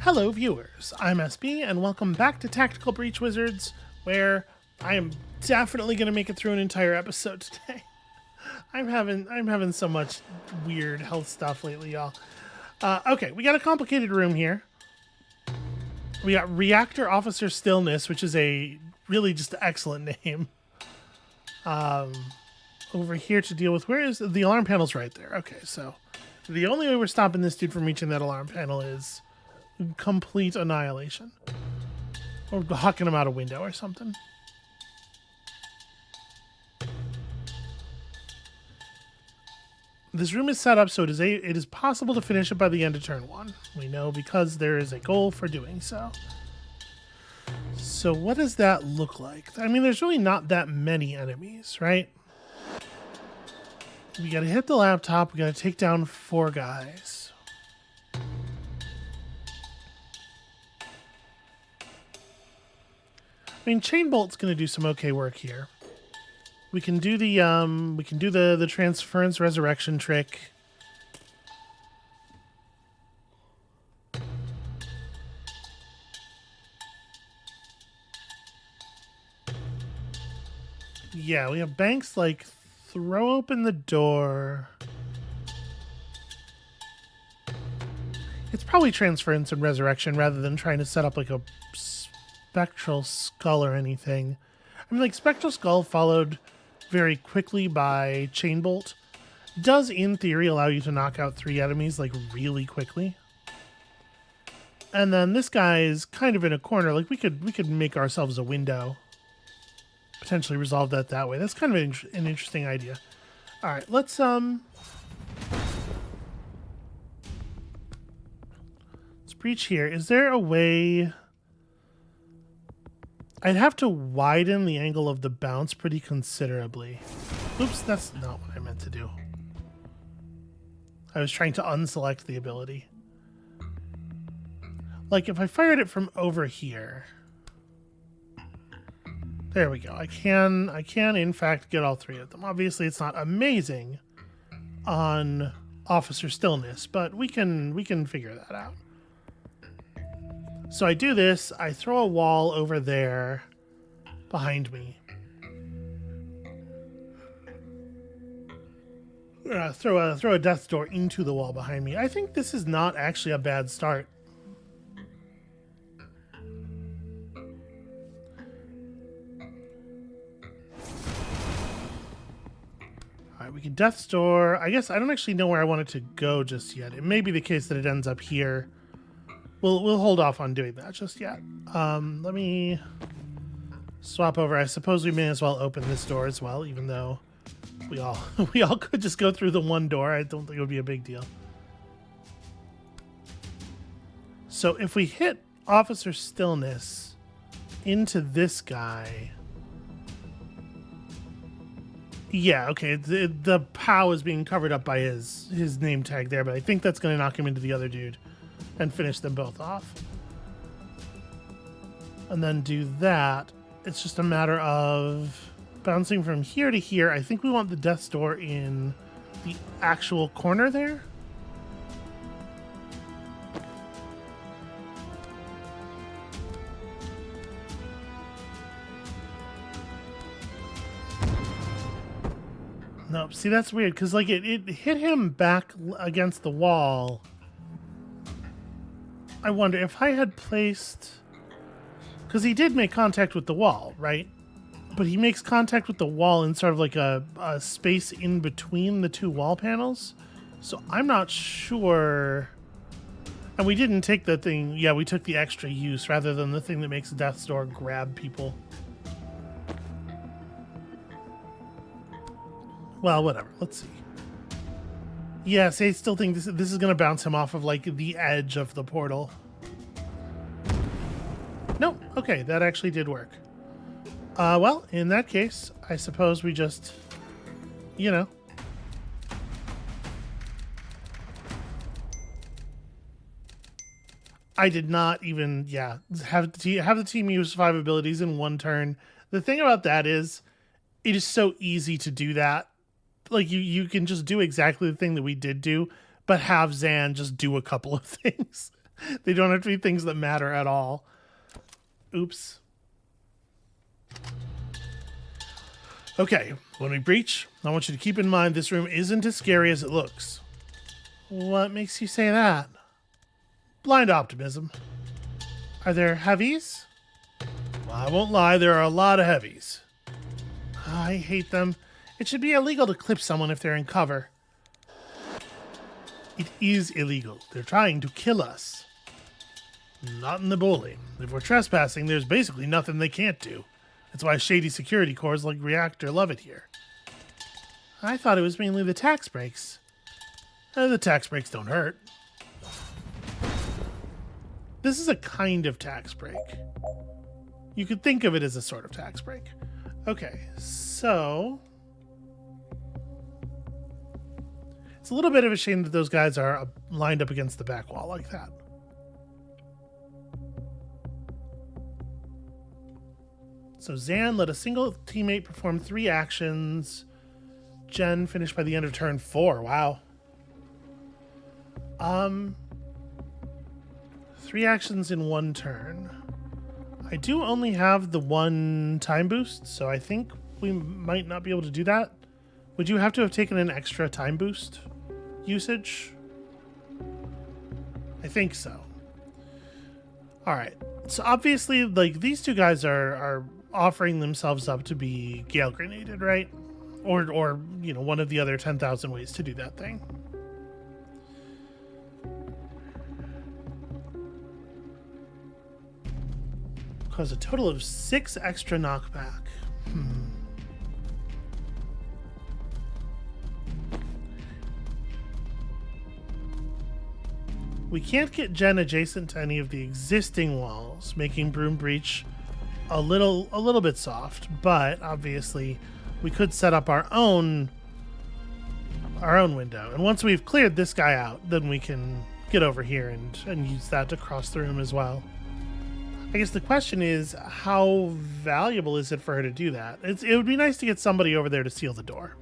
Hello viewers, I'm SB and welcome back to Tactical Breach Wizards, where I am definitely going to make it through an entire episode today. I'm having so much weird health stuff lately, y'all. Okay, we got a complicated room here. We got Reactor Officer Stillness, which is a really just excellent name. Over here to deal with, where is the alarm panel's right there. Okay, so the only way we're stopping this dude from reaching that alarm panel is complete annihilation. Or hucking him out a window or something. This room is set up so it is possible to finish it by the end of turn 1. We know because there is a goal for doing so. So what does that look like? I mean, there's really not that many enemies, right? We gotta hit the laptop. We gotta take down 4 guys. I mean, Chain Bolt's going to do some okay work here. We can do the transference resurrection trick. Yeah, we have Banks like throw open the door. It's probably transference and resurrection rather than trying to set up like a Spectral Skull or anything. I mean, like, Spectral Skull followed very quickly by Chain Bolt does in theory allow you to knock out 3 enemies like really quickly. And then this guy is kind of in a corner. Like, we could make ourselves a window, potentially resolve that way. That's kind of an interesting idea. All right, let's breach here. Is there a way? I'd have to widen the angle of the bounce pretty considerably. Oops, that's not what I meant to do. I was trying to unselect the ability. Like, if I fired it from over here. There we go. I can in fact get all 3 of them. Obviously, it's not amazing on Officer Stillness, but we can figure that out. So I do this, I throw a wall over there behind me. Throw a death door into the wall behind me. I think this is not actually a bad start. Alright, we can death door. I guess I don't actually know where I want it to go just yet. It may be the case that it ends up here. We'll hold off on doing that just yet. Let me swap over. I suppose we may as well open this door as well, even though we all could just go through the one door. I don't think it would be a big deal. So if we hit Officer Stillness into this guy, yeah, okay. The POW is being covered up by his name tag there, but I think that's going to knock him into the other dude and finish them both off. And then do that. It's just a matter of bouncing from here to here. I think we want the death door in the actual corner there. Nope. See, that's weird because like it hit him back against the wall. I wonder if I had placed... Because he did make contact with the wall, right? But he makes contact with the wall in sort of like a space in between the 2 wall panels. So I'm not sure... And we didn't take the thing... Yeah, we took the extra use rather than the thing that makes Death's Door grab people. Well, whatever. Let's see. Yes, I still think this is going to bounce him off of, like, the edge of the portal. Nope. Okay, that actually did work. Well, in that case, I suppose we just, you know. I did not even, have the team use 5 abilities in 1 turn. The thing about that is, it is so easy to do that. Like, you can just do exactly the thing that we did do, but have Zan just do a couple of things. They don't have to be things that matter at all. Oops. Okay, when we breach, I want you to keep in mind this room isn't as scary as it looks. What makes you say that? Blind optimism. Are there heavies? Well, I won't lie, there are a lot of heavies. I hate them. It should be illegal to clip someone if they're in cover. It is illegal. They're trying to kill us. Not in the bully. If we're trespassing, there's basically nothing they can't do. That's why shady security cores like Reactor love it here. I thought it was mainly the tax breaks. The tax breaks don't hurt. This is a kind of tax break. You could think of it as a sort of tax break. Okay, so... it's a little bit of a shame that those guys are lined up against the back wall like that. So Zan let a single teammate perform 3 actions. Jen finished by the end of turn 4. Wow. 3 actions in 1 turn. I do only have the 1 time boost, so I think we might not be able to do that. Would you have to have taken an extra time boost usage? I think so. All right. So obviously, like, these 2 guys are offering themselves up to be Gale Grenaded, right? Or you know, one of the other 10,000 ways to do that thing. Cause a total of 6 extra knockback. We can't get Jen adjacent to any of the existing walls, making Broom Breach a little bit soft, but obviously we could set up our own window. And once we've cleared this guy out, then we can get over here and use that to cross the room as well. I guess the question is, how valuable is it for her to do that? It would be nice to get somebody over there to seal the door.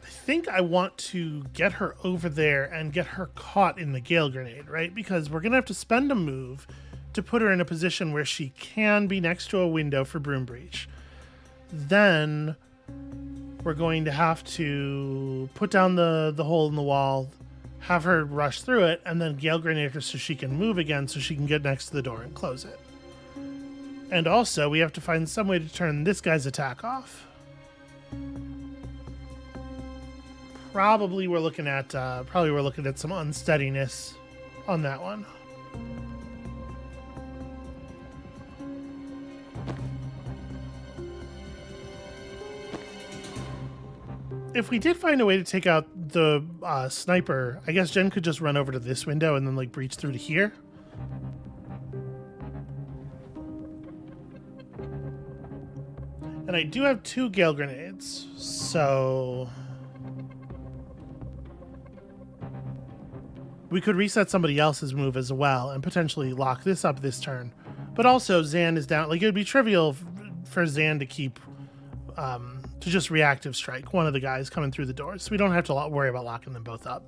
I think I want to get her over there and get her caught in the Gale Grenade, right? Because we're going to have to spend a move to put her in a position where she can be next to a window for Broom Breach. Then we're going to have to put down the hole in the wall, have her rush through it, and then Gale Grenade her so she can move again so she can get next to the door and close it. And also, we have to find some way to turn this guy's attack off. Probably we're looking at some unsteadiness on that one. If we did find a way to take out the sniper, I guess Jen could just run over to this window and then like breach through to here. And I do have 2 Gale Grenades, so we could reset somebody else's move as well and potentially lock this up this turn. But also Zan is down. Like, it would be trivial for Zan to keep to just reactive strike one of the guys coming through the doors, so we don't have to worry about locking them both up.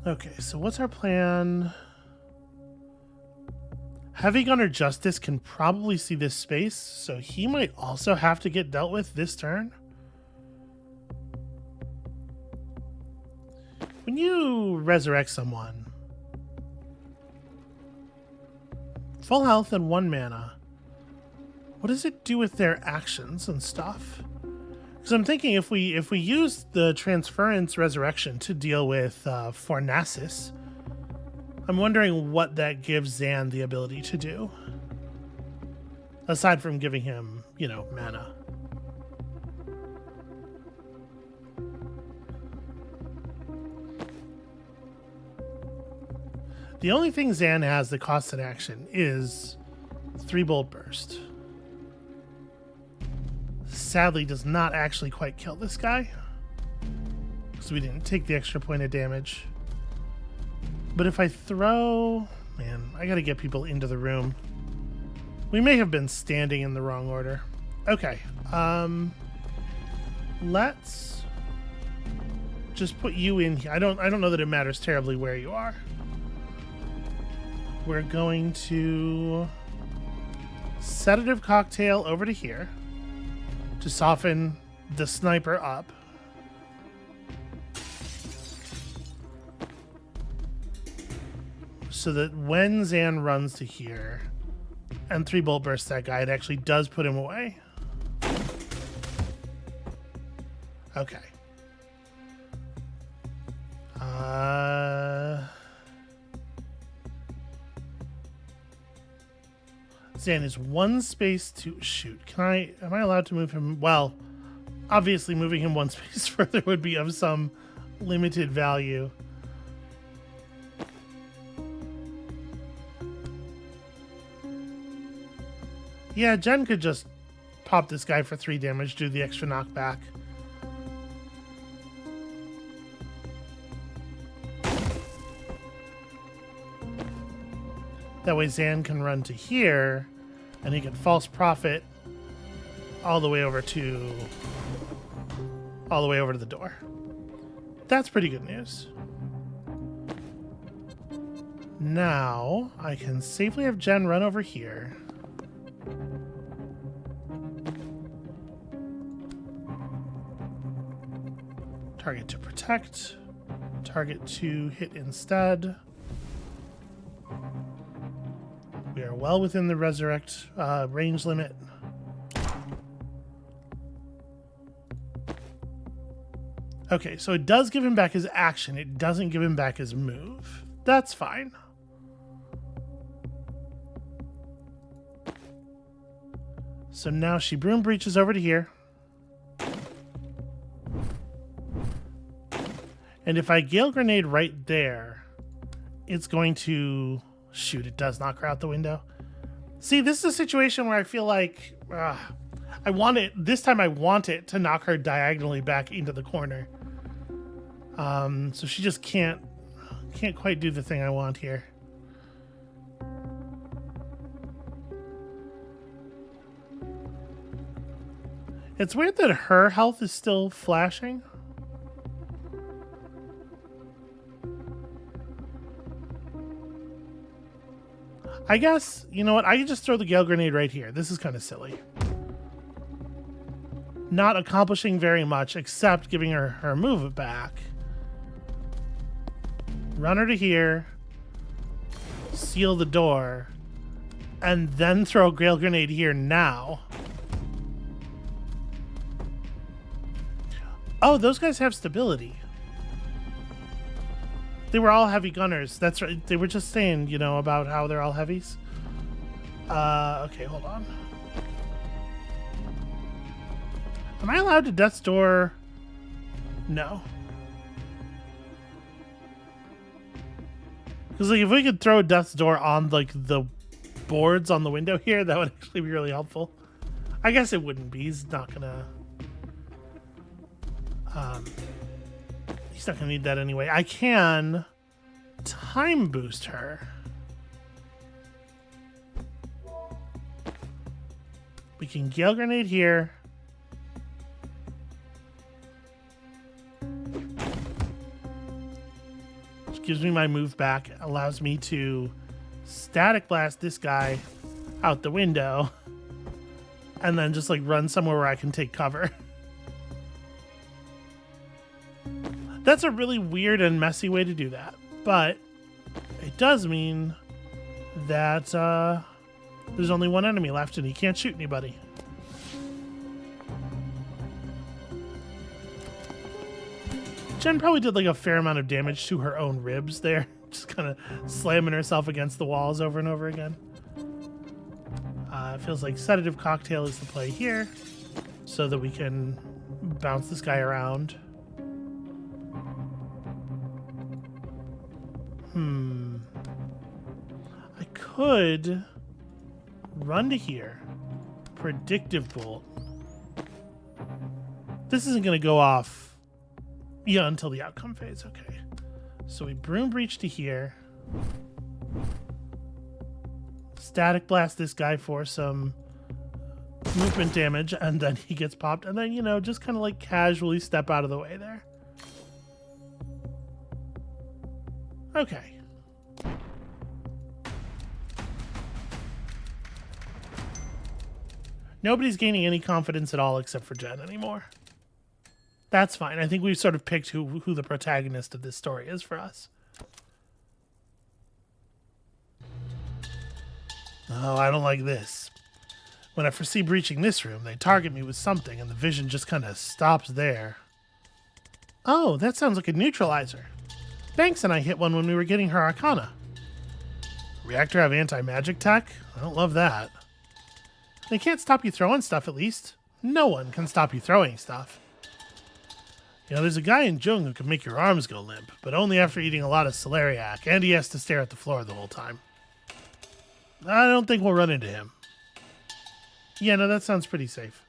Okay, so what's our plan? Heavy Gunner Justice can probably see this space, so he might also have to get dealt with this turn. When you resurrect someone, full health and 1 mana, what does it do with their actions and stuff? Because I'm thinking if we use the Transference Resurrection to deal with Fornasis, I'm wondering what that gives Zan the ability to do. Aside from giving him, you know, mana. The only thing Zan has that costs an action is 3 Bolt Burst. Sadly does not actually quite kill this guy, because we didn't take the extra point of damage. But if I throw... Man, I gotta get people into the room. We may have been standing in the wrong order. Okay. Let's just put you in here. I don't know that it matters terribly where you are. We're going to sedative cocktail over to here to soften the sniper up. So that when Zan runs to here and 3 bolt bursts that guy, it actually does put him away. Okay. Zan is 1 space to shoot. Am I allowed to move him? Well, obviously moving him 1 space further would be of some limited value. Yeah, Jen could just pop this guy for 3 damage, do the extra knockback. That way Zan can run to here, and he can false prophet all the way over to the door. That's pretty good news. Now I can safely have Jen run over here. Target to protect. Target to hit instead. We are well within the resurrect range limit. Okay, so it does give him back his action. It doesn't give him back his move. That's fine. So now she broom breaches over to here. And if I Gale Grenade right there, it's going to... Shoot, it does knock her out the window. See, this is a situation where I feel like... I want it... This time I want it to knock her diagonally back into the corner. So she just can't quite do the thing I want here. It's weird that her health is still flashing. I guess, you know what? I can just throw the Gale Grenade right here. This is kind of silly. Not accomplishing very much except giving her move back. Run her to here. Seal the door. And then throw a Gale Grenade here now. Oh, those guys have stability. They were all heavy gunners. That's right. They were just saying, you know, about how they're all heavies. Okay, hold on. Am I allowed to Death's Door? No. Because like, if we could throw Death's Door on like the boards on the window here, that would actually be really helpful. I guess it wouldn't be. He's not gonna need that anyway. I can time boost her. We can Gale Grenade here. Which gives me my move back. Allows me to static blast this guy out the window. And then just like run somewhere where I can take cover. That's a really weird and messy way to do that, but it does mean that there's only one enemy left and he can't shoot anybody. Jen probably did like a fair amount of damage to her own ribs there, just kind of slamming herself against the walls over and over again. It feels like sedative cocktail is the play here so that we can bounce this guy around. I could run to here. Predictive bolt. This isn't going to go off until the outcome phase. Okay. So we broom breach to here. static blast this guy for some movement damage, and then he gets popped, and then, you know, just kind of like casually step out of the way there. Okay. Nobody's gaining any confidence at all except for Jen anymore. That's fine. I think we've sort of picked who the protagonist of this story is for us. Oh, I don't like this. When I foresee breaching this room, they target me with something, and the vision just kind of stops there. Oh, that sounds like a neutralizer. Banks and I hit one when we were getting her Arcana. Reactor have anti-magic tech? I don't love that. They can't stop you throwing stuff, at least. No one can stop you throwing stuff. You know, there's a guy in Jung who can make your arms go limp, but only after eating a lot of celeriac, and he has to stare at the floor the whole time. I don't think we'll run into him. Yeah, no, that sounds pretty safe.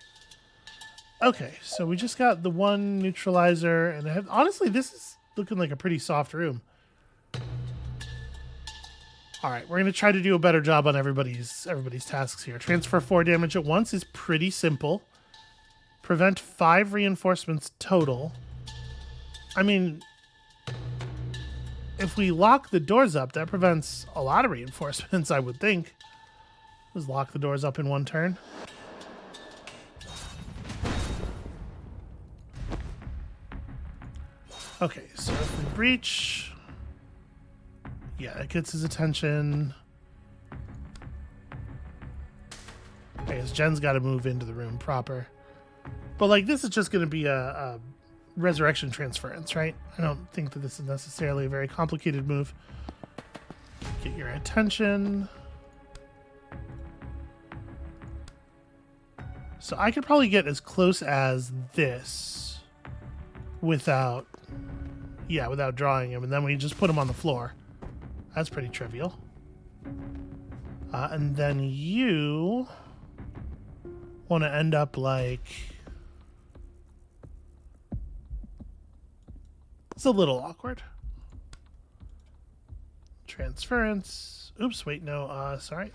Okay, so we just got the one neutralizer, and honestly, this is looking like a pretty soft room. All right, we're going to try to do a better job on everybody's tasks here. Transfer 4 damage at once is pretty simple. Prevent 5 reinforcements total. I mean, if we lock the doors up, that prevents a lot of reinforcements, I would think. Just lock the doors up in one turn. Okay, so if we breach... Yeah, it gets his attention. Okay, as Jen's got to move into the room proper. But, like, this is just going to be a resurrection transference, right? I don't think that this is necessarily a very complicated move. Get your attention. So I could probably get as close as this without drawing him. And then we just put him on the floor. That's pretty trivial. And then you want to end up like... It's a little awkward. Transference. Oops, wait, no, sorry.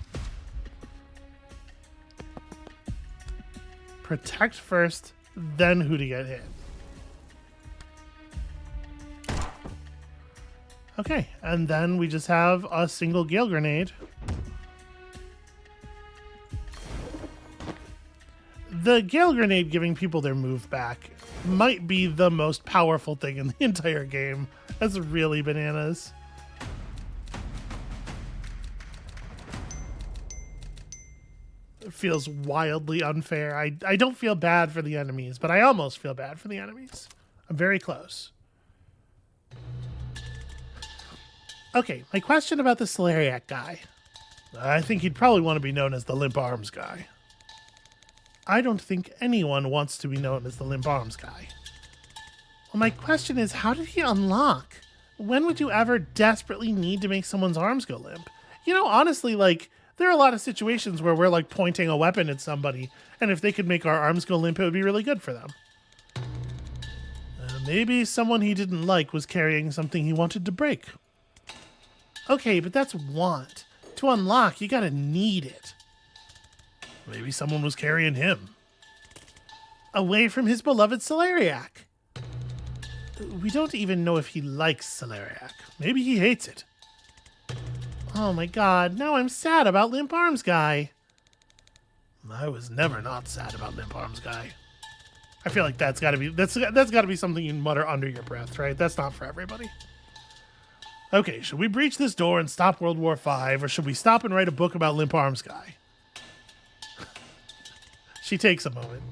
Protect first, then who to get hit. Okay, and then we just have a single Gale Grenade. The Gale Grenade giving people their move back might be the most powerful thing in the entire game. That's really bananas. It feels wildly unfair. I don't feel bad for the enemies, but I almost feel bad for the enemies. I'm very close. Okay, my question about the celeriac guy. I think he'd probably want to be known as the limp arms guy. I don't think anyone wants to be known as the limp arms guy. Well, my question is, how did he unlock? When would you ever desperately need to make someone's arms go limp? You know, honestly, like, there are a lot of situations where we're, like, pointing a weapon at somebody, and if they could make our arms go limp, it would be really good for them. Maybe someone he didn't like was carrying something he wanted to break. Okay, but that's want. To unlock, you gotta need it. Maybe someone was carrying him. Away from his beloved celeriac. We don't even know if he likes celeriac. Maybe he hates it. Oh my god, now I'm sad about Limp Arms Guy. I was never not sad about Limp Arms Guy. I feel like that's gotta be something you mutter under your breath, right? That's not for everybody. Okay, should we breach this door and stop World War V, or should we stop and write a book about Limp Arms Guy? She takes a moment.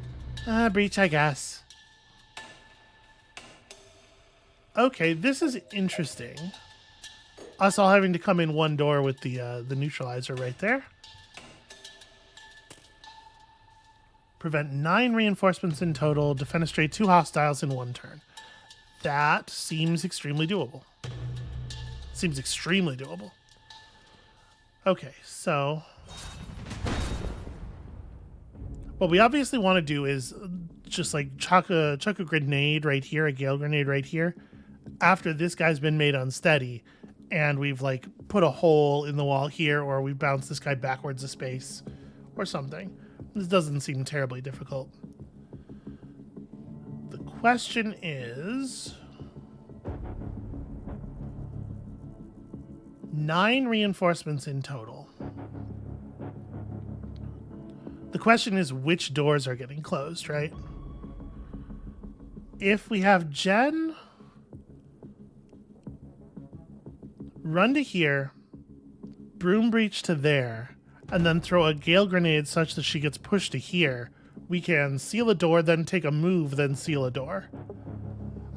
Breach, I guess. Okay, this is interesting. Us all having to come in one door with the neutralizer right there. Prevent 9 reinforcements in total. Defenestrate 2 hostiles in 1 turn. That seems extremely doable. Seems extremely doable. Okay, so what we obviously want to do is just like chuck a grenade right here, a Gale Grenade right here, after this guy's been made unsteady, and we've like put a hole in the wall here, or we've bounced this guy backwards a space or something. This doesn't seem terribly difficult. The question is 9 reinforcements in total. The question is which doors are getting closed, right? If we have Jen run to here, broom breach to there, and then throw a gale grenade such that she gets pushed to here, we can seal a door, then take a move, then seal a door.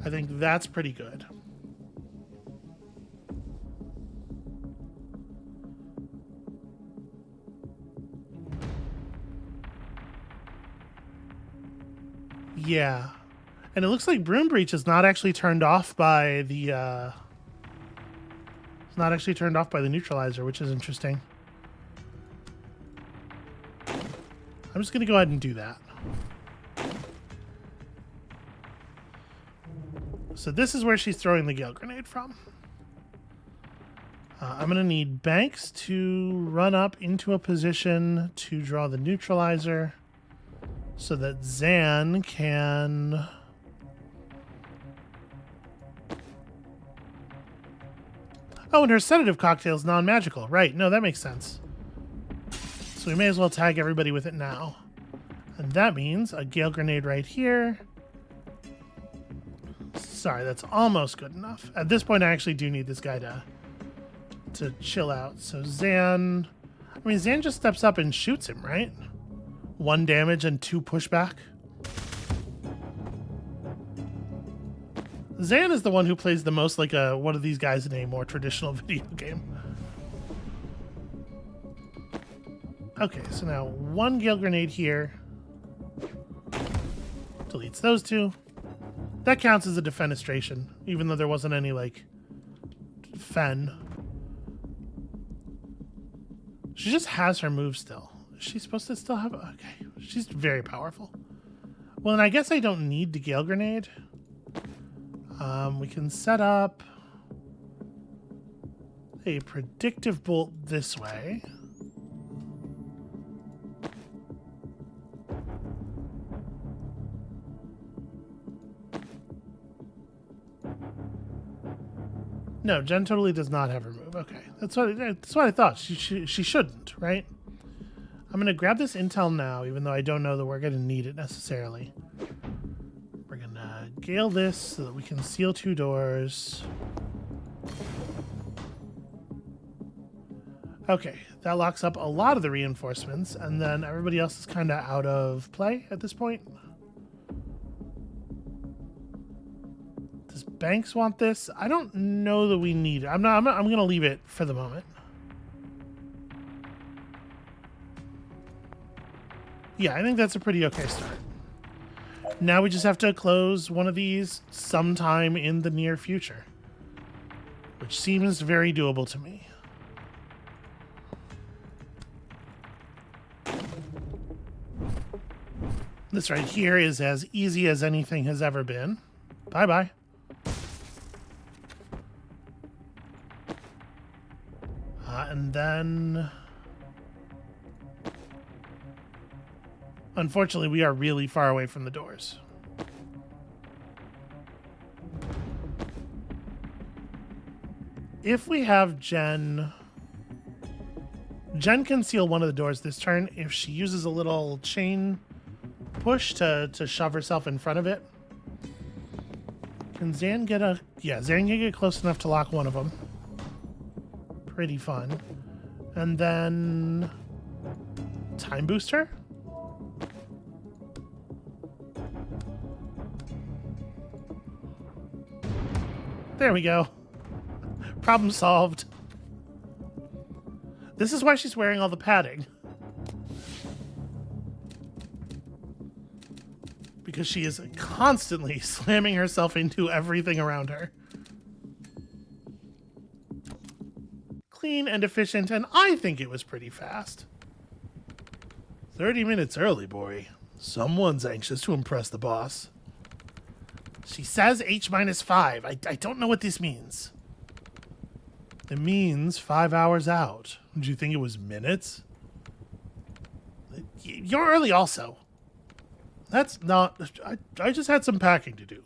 I think that's pretty good. Yeah. And it looks like broom breach is not actually turned off by the it's not actually turned off by the neutralizer, which is interesting. I'm just going to go ahead and do that. So this is where she's throwing the gale grenade from. I'm going to need Banks to run up into a position to draw the neutralizer so that Zan can... Oh, and her sedative cocktail is non-magical. Right, no, that makes sense. So we may as well tag everybody with it now. And that means a gale grenade right here. Sorry, that's almost good enough. At this point, I actually do need this guy to chill out. So Zan... I mean, Zan just steps up and shoots him, right? 1 damage and 2 pushback. Zan is the one who plays the most like one of these guys in a more traditional video game. Okay, so now 1 gale grenade here. Deletes those 2. That counts as a defenestration, even though there wasn't any, like, fen. She just has her move still. Is she supposed to still have... Okay, she's very powerful. Well, and I guess I don't need the gale grenade. We can set up a predictive bolt this way. No, Jen totally does not have her move. Okay, that's what I thought. She shouldn't, right? I'm gonna grab this intel now, even though I don't know that we're gonna need it necessarily. We're gonna gale this so that we can seal 2 doors. Okay, that locks up a lot of the reinforcements, and then everybody else is kind of out of play at this point. Does Banks want this? I don't know that we need it. I'm gonna leave it for the moment. Yeah, I think that's a pretty okay start. Now we just have to close one of these sometime in the near future, which seems very doable to me. This right here is as easy as anything has ever been. Bye-bye. And then... Unfortunately, we are really far away from the doors. If we have Jen... Jen can seal one of the doors this turn if she uses a little chain push to shove herself in front of it. Can Zan get a... Yeah, Zan can get close enough to lock one of them. Pretty fun. And then... Time booster? There we go. Problem solved. This is why she's wearing all the padding. Because she is constantly slamming herself into everything around her. Clean and efficient, and I think it was pretty fast. 30 minutes early, boy. Someone's anxious to impress the boss. She says H-5. I don't know what this means. It means 5 hours out. Did you think it was minutes? You're early also. That's not... I just had some packing to do.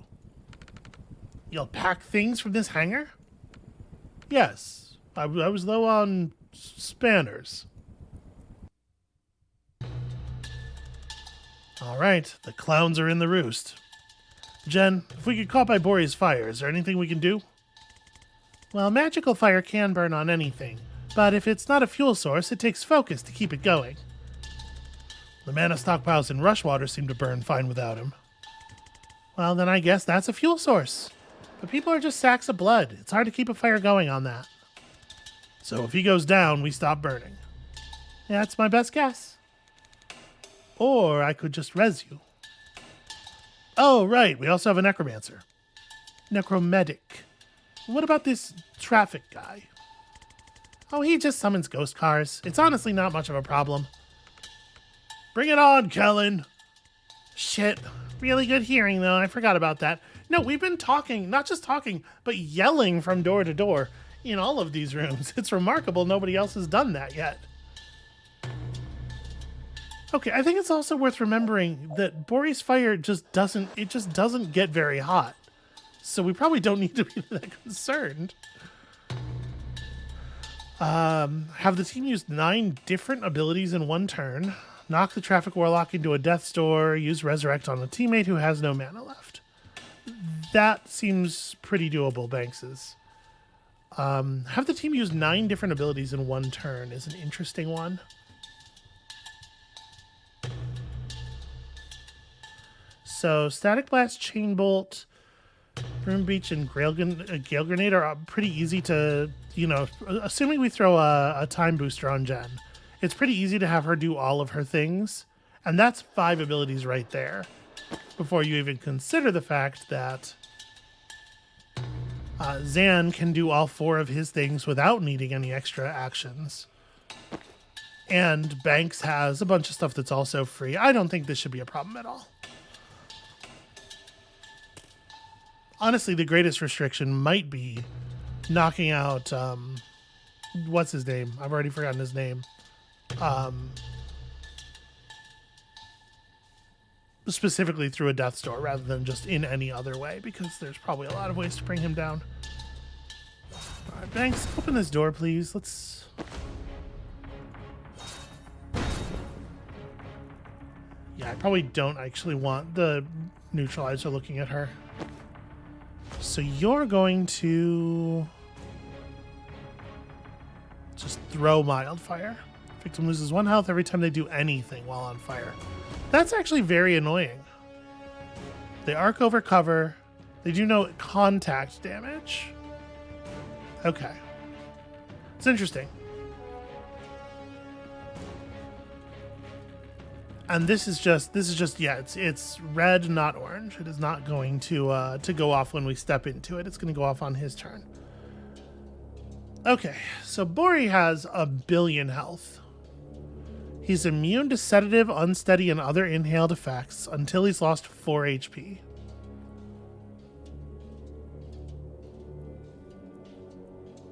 You'll pack things from this hangar? Yes. I was low on spanners. All right. The clowns are in the roost. Jen, if we get caught by Bori's fire, is there anything we can do? Well, magical fire can burn on anything, but if it's not a fuel source, it takes focus to keep it going. The mana stockpiles in Rushwater seem to burn fine without him. Well, then I guess that's a fuel source. But people are just sacks of blood. It's hard to keep a fire going on that. So if he goes down, we stop burning. Yeah, that's my best guess. Or I could just res you. Oh, right. We also have a necromancer. Necromedic. What about this traffic guy? Oh, he just summons ghost cars. It's honestly not much of a problem. Bring it on, Kellen. Shit. Really good hearing, though. I forgot about that. No, we've been talking, not just talking, but yelling from door to door in all of these rooms. It's remarkable nobody else has done that yet. Okay, I think it's also worth remembering that Bori's fire just doesn't get very hot. So we probably don't need to be that concerned. Have the team used 9 different abilities in one turn. Knock the Traffic Warlock into a Death's Door. Use Resurrect on a teammate who has no mana left. That seems pretty doable, Bankses. Have the team use 9 different abilities in one turn is an interesting one. So Static Blast, Chain Bolt, Broom Beach, and Gale Grenade are pretty easy to, assuming we throw a time booster on Jen, it's pretty easy to have her do all of her things. And that's 5 abilities right there before you even consider the fact that Zan can do all 4 of his things without needing any extra actions. And Banks has a bunch of stuff that's also free. I don't think this should be a problem at all. Honestly, the greatest restriction might be knocking out, what's his name? I've already forgotten his name. Specifically through a Death's Door rather than just in any other way, because there's probably a lot of ways to bring him down. All right, Banks, open this door, please. Let's... Yeah, I probably don't actually want the neutralizer looking at her. So you're going to just throw Mild Fire. Victim loses 1 health every time they do anything while on fire. That's actually very annoying. They arc over cover. They do no contact damage. Okay. It's interesting. And this is just yeah, it's red, not orange. It is not going to go off when we step into it. It's going to go off on his turn. Okay, so Bori has 1 billion health. He's immune to sedative, unsteady, and other inhaled effects until he's lost 4 HP.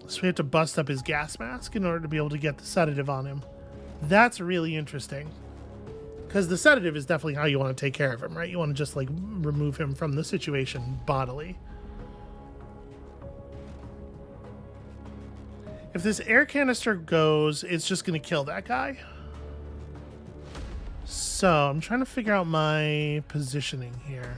So we have to bust up his gas mask in order to be able to get the sedative on him. That's really interesting. Because the sedative is definitely how you want to take care of him, right? You want to just, like, remove him from the situation bodily. If this air canister goes, it's just going to kill that guy. So, I'm trying to figure out my positioning here.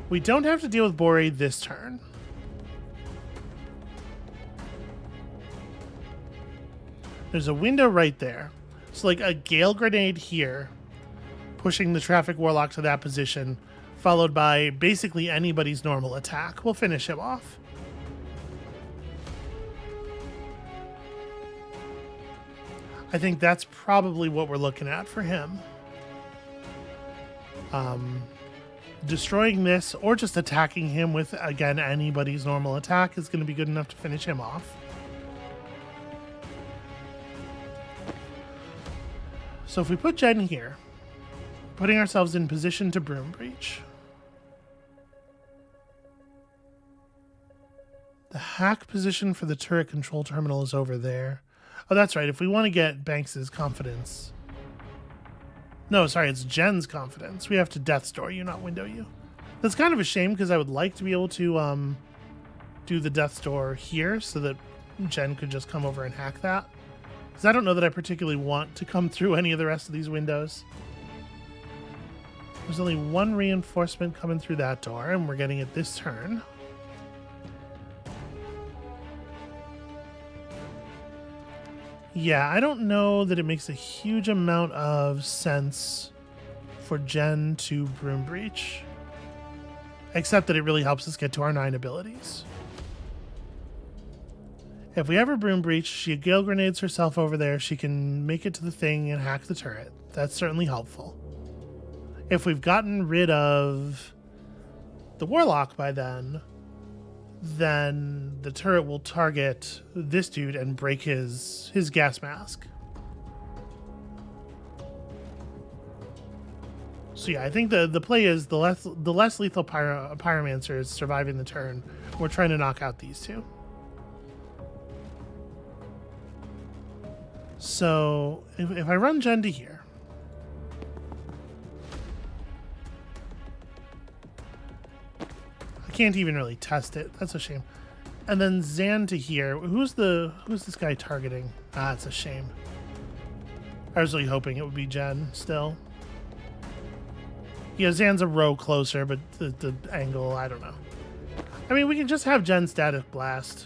We don't have to deal with Bori this turn. There's a window right there. So like a Gale Grenade here, pushing the Traffic Warlock to that position, followed by basically anybody's normal attack. We'll finish him off. I think that's probably what we're looking at for him. Destroying this or just attacking him with, again, anybody's normal attack is going to be good enough to finish him off. So if we put Jen here, putting ourselves in position to Broom Breach. The hack position for the turret control terminal is over there. Oh, that's right. If we want to get Banks's confidence... No, sorry, it's Jen's confidence. We have to death store you, not window you. That's kind of a shame because I would like to be able to do the death store here so that Jen could just come over and hack that. Because I don't know that I particularly want to come through any of the rest of these windows. There's only one reinforcement coming through that door, and we're getting it this turn. Yeah, I don't know that it makes a huge amount of sense for Jen to Broom Breach. Except that it really helps us get to our 9 abilities. If we ever Broom Breach, she Gale Grenades herself over there, she can make it to the thing and hack the turret. That's certainly helpful. If we've gotten rid of the Warlock by then the turret will target this dude and break his gas mask. So yeah, I think the play is the less lethal Pyromancer is surviving the turn. We're trying to knock out these two. So if I run Jen to here, I can't even really test it. That's a shame. And then Zan to here. Who's this guy targeting? Ah, it's a shame. I was really hoping it would be Jen still. Yeah, Zan's a row closer, but the angle, I don't know. I mean, we can just have Jen Static Blast.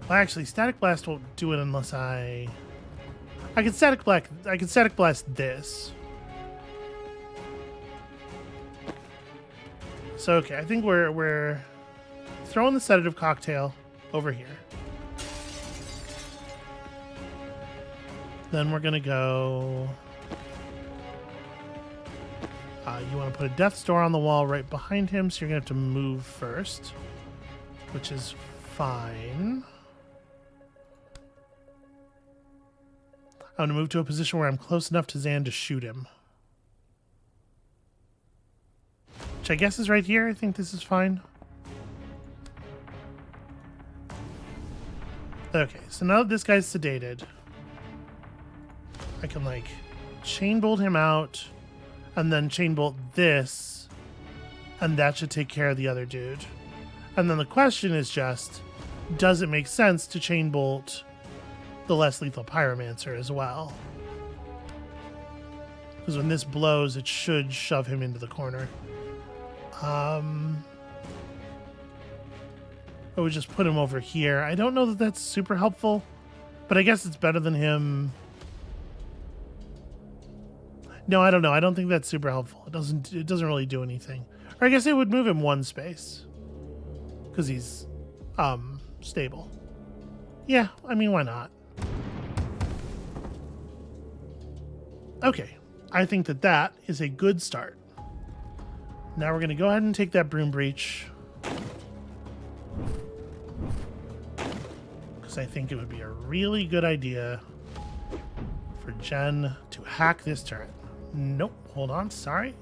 Well, actually, Static Blast won't do it unless I can Static Blast this. So okay, I think we're throwing the Sedative Cocktail over here. Then we're gonna go. You want to put a Death Store on the wall right behind him, so you're gonna have to move first, which is fine. I'm gonna move to a position where I'm close enough to Zan to shoot him. Which I guess is right here. I think this is fine. Okay, so now that this guy's sedated, I can like chain bolt him out and then chain bolt this, and that should take care of the other dude. And then the question is just, does it make sense to chain bolt the less lethal Pyromancer as well? Because when this blows, it should shove him into the corner. I would just put him over here. I don't know that that's super helpful, but I guess it's better than him. No, I don't know. I don't think that's super helpful. It doesn't really do anything. Or I guess it would move him one space because he's stable. Yeah, I mean, why not? Okay, I think that is a good start. Now we're going to go ahead and take that Broom Breach, because I think it would be a really good idea for Jen to hack this turret. Nope, hold on, sorry.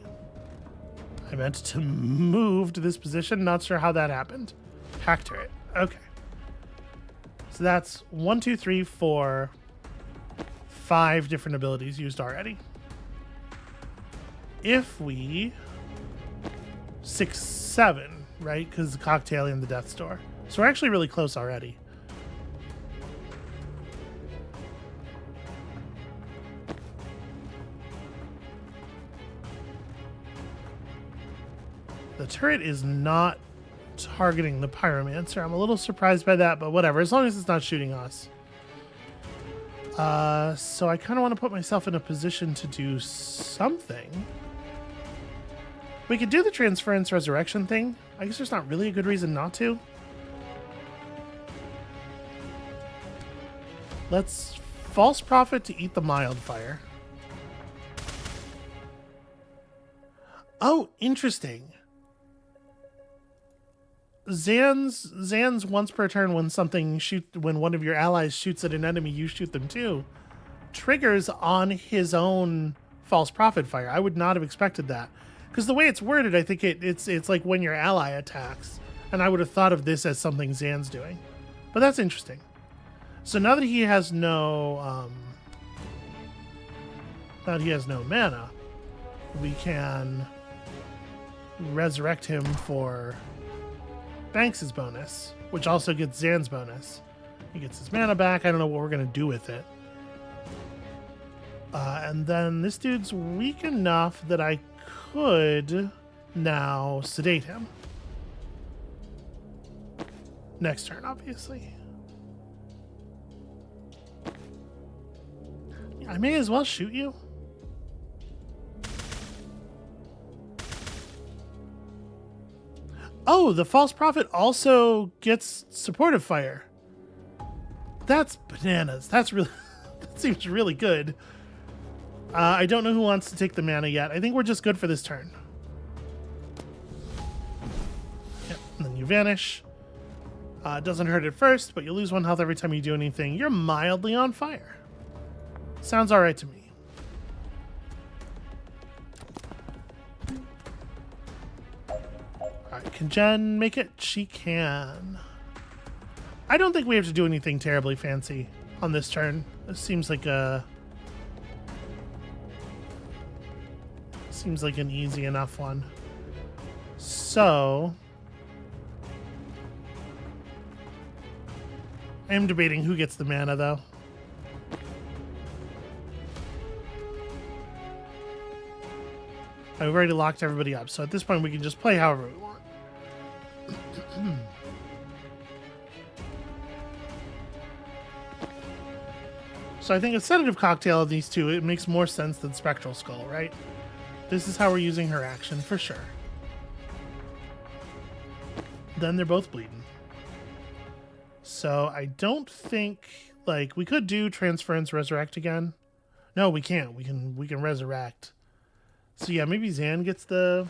I meant to move to this position, not sure how that happened. Hack turret, okay. So that's 1, 2, 3, 4, 5 different abilities used already. If we 6, 7, right? Because the cocktail and the Death Store. So we're actually really close already. The turret is not targeting the Pyromancer. I'm a little surprised by that, but whatever. As long as it's not shooting us. So I kind of want to put myself in a position to do something. We could do the Transference Resurrection thing. I guess there's not really a good reason not to. Let's False Prophet to eat the Mildfire. Oh, interesting. Zan's once per turn when one of your allies shoots at an enemy, you shoot them too. Triggers on his own False Prophet fire. I would not have expected that. Because the way it's worded, I think it's like when your ally attacks, And I would have thought of this as something Zan's doing. But that's interesting. So now that he has no mana, we can resurrect him for Banks's bonus, which also gets Zan's bonus. He gets his mana back. I don't know what we're going to do with it. And then this dude's weak enough that I could now sedate him. Next turn, obviously. I may as well shoot you. Oh, the false prophet also gets supportive fire. That's bananas. That's really that seems really good. I don't know who wants to take the mana yet. I think we're just good for this turn. Yep, and then you vanish. It doesn't hurt at first, but you lose 1 health every time you do anything. You're mildly on fire. Sounds alright to me. Alright, can Jen make it? She can. I don't think we have to do anything terribly fancy on this turn. This seems like an easy enough one. So I'm debating who gets the mana, though. I've already locked everybody up, so at this point we can just play however we want. So I think a sedative cocktail of these two, it makes more sense than Spectral Skull, right? This is how we're using her action, for sure. Then they're both bleeding. So I don't think, like, we could do Transference Resurrect again. No, we can't. We can resurrect. So yeah, maybe Zan gets the...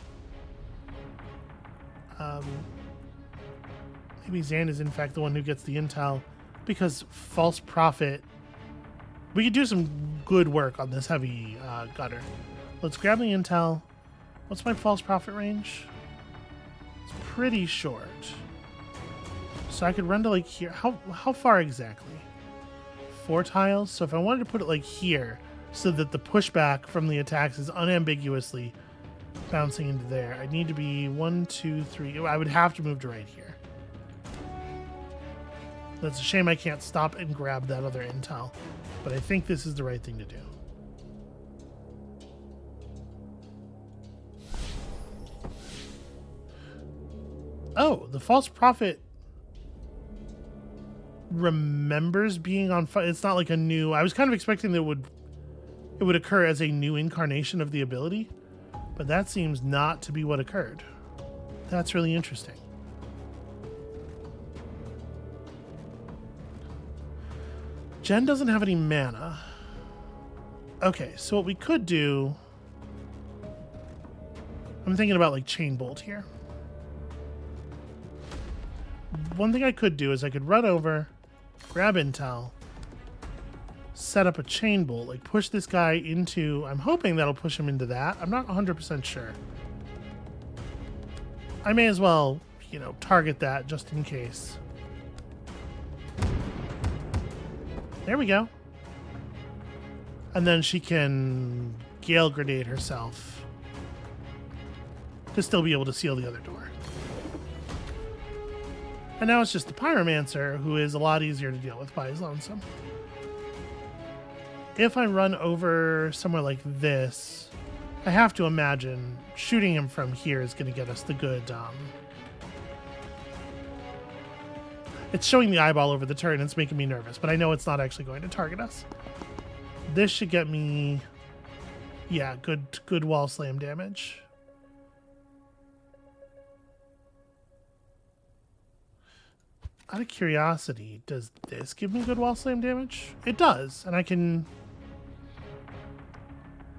maybe Zan is in fact the one who gets the intel, because False Prophet... We could do some good work on this heavy gutter. Let's grab the intel. What's my False Prophet range? It's pretty short. So I could run to like here. How far exactly? 4 tiles? So if I wanted to put it like here, so that the pushback from the attacks is unambiguously bouncing into there, I'd need to be 1, 2, 3. I would have to move to right here. That's a shame I can't stop and grab that other intel, but I think this is the right thing to do. Oh, the False Prophet remembers being on fire. It's not like a new... I was kind of expecting that it would occur as a new incarnation of the ability, but that seems not to be what occurred. That's really interesting. Jen doesn't have any mana. Okay, so what we could do... I'm thinking about like Chain Bolt here. One thing I could do is I could run over, grab intel, set up a Chain Bolt, like push this guy into... I'm hoping that'll push him into that. I'm not 100% sure. I may as well, you know, target that just in case. There we go. And then she can Gale Grenade herself to still be able to seal the other door. And now it's just the Pyromancer, who is a lot easier to deal with by his lonesome. If I run over somewhere like this, I have to imagine shooting him from here is going to get us the good... It's showing the eyeball over the turn. It's making me nervous, but I know it's not actually going to target us. This should get me... Yeah, good wall slam damage. Out of curiosity, does this give me good wall slam damage? It does, and I can...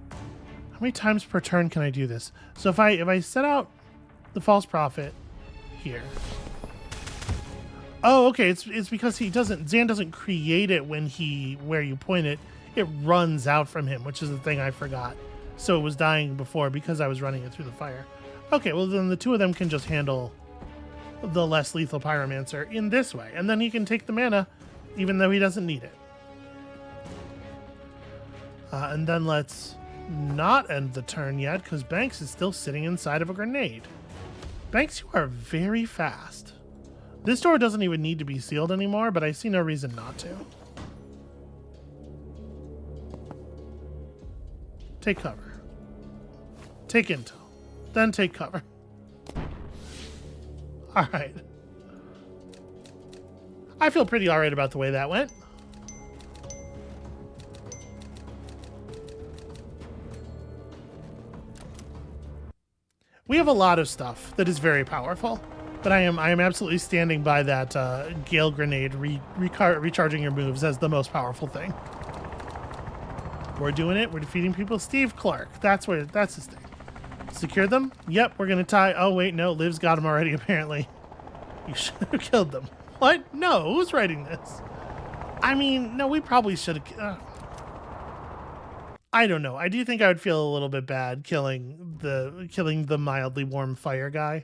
How many times per turn can I do this? So if I set out the False Prophet here... Oh, okay, it's because Zan doesn't create it where you point it. It runs out from him, which is the thing I forgot. So it was dying before because I was running it through the fire. Okay, well then the two of them can just handle the less lethal pyromancer in this way. And then he can take the mana even though he doesn't need it. And then let's not end the turn yet because Banks is still sitting inside of a grenade. Banks, you are very fast. This door doesn't even need to be sealed anymore, but I see no reason not to. Take cover. Take intel. Then take cover. Alright. I feel pretty alright about the way that went. We have a lot of stuff that is very powerful, but I am absolutely standing by that Gale Grenade recharging your moves as the most powerful thing. We're doing it. We're defeating people. Steve Clark. That's his thing. Secure them? Yep, we're going to tie... Oh, wait, no. Liv's got them already, apparently. You should have killed them. What? No, who's writing this? I mean, no, we probably should have... I don't know. I do think I would feel a little bit bad killing the mildly warm fire guy.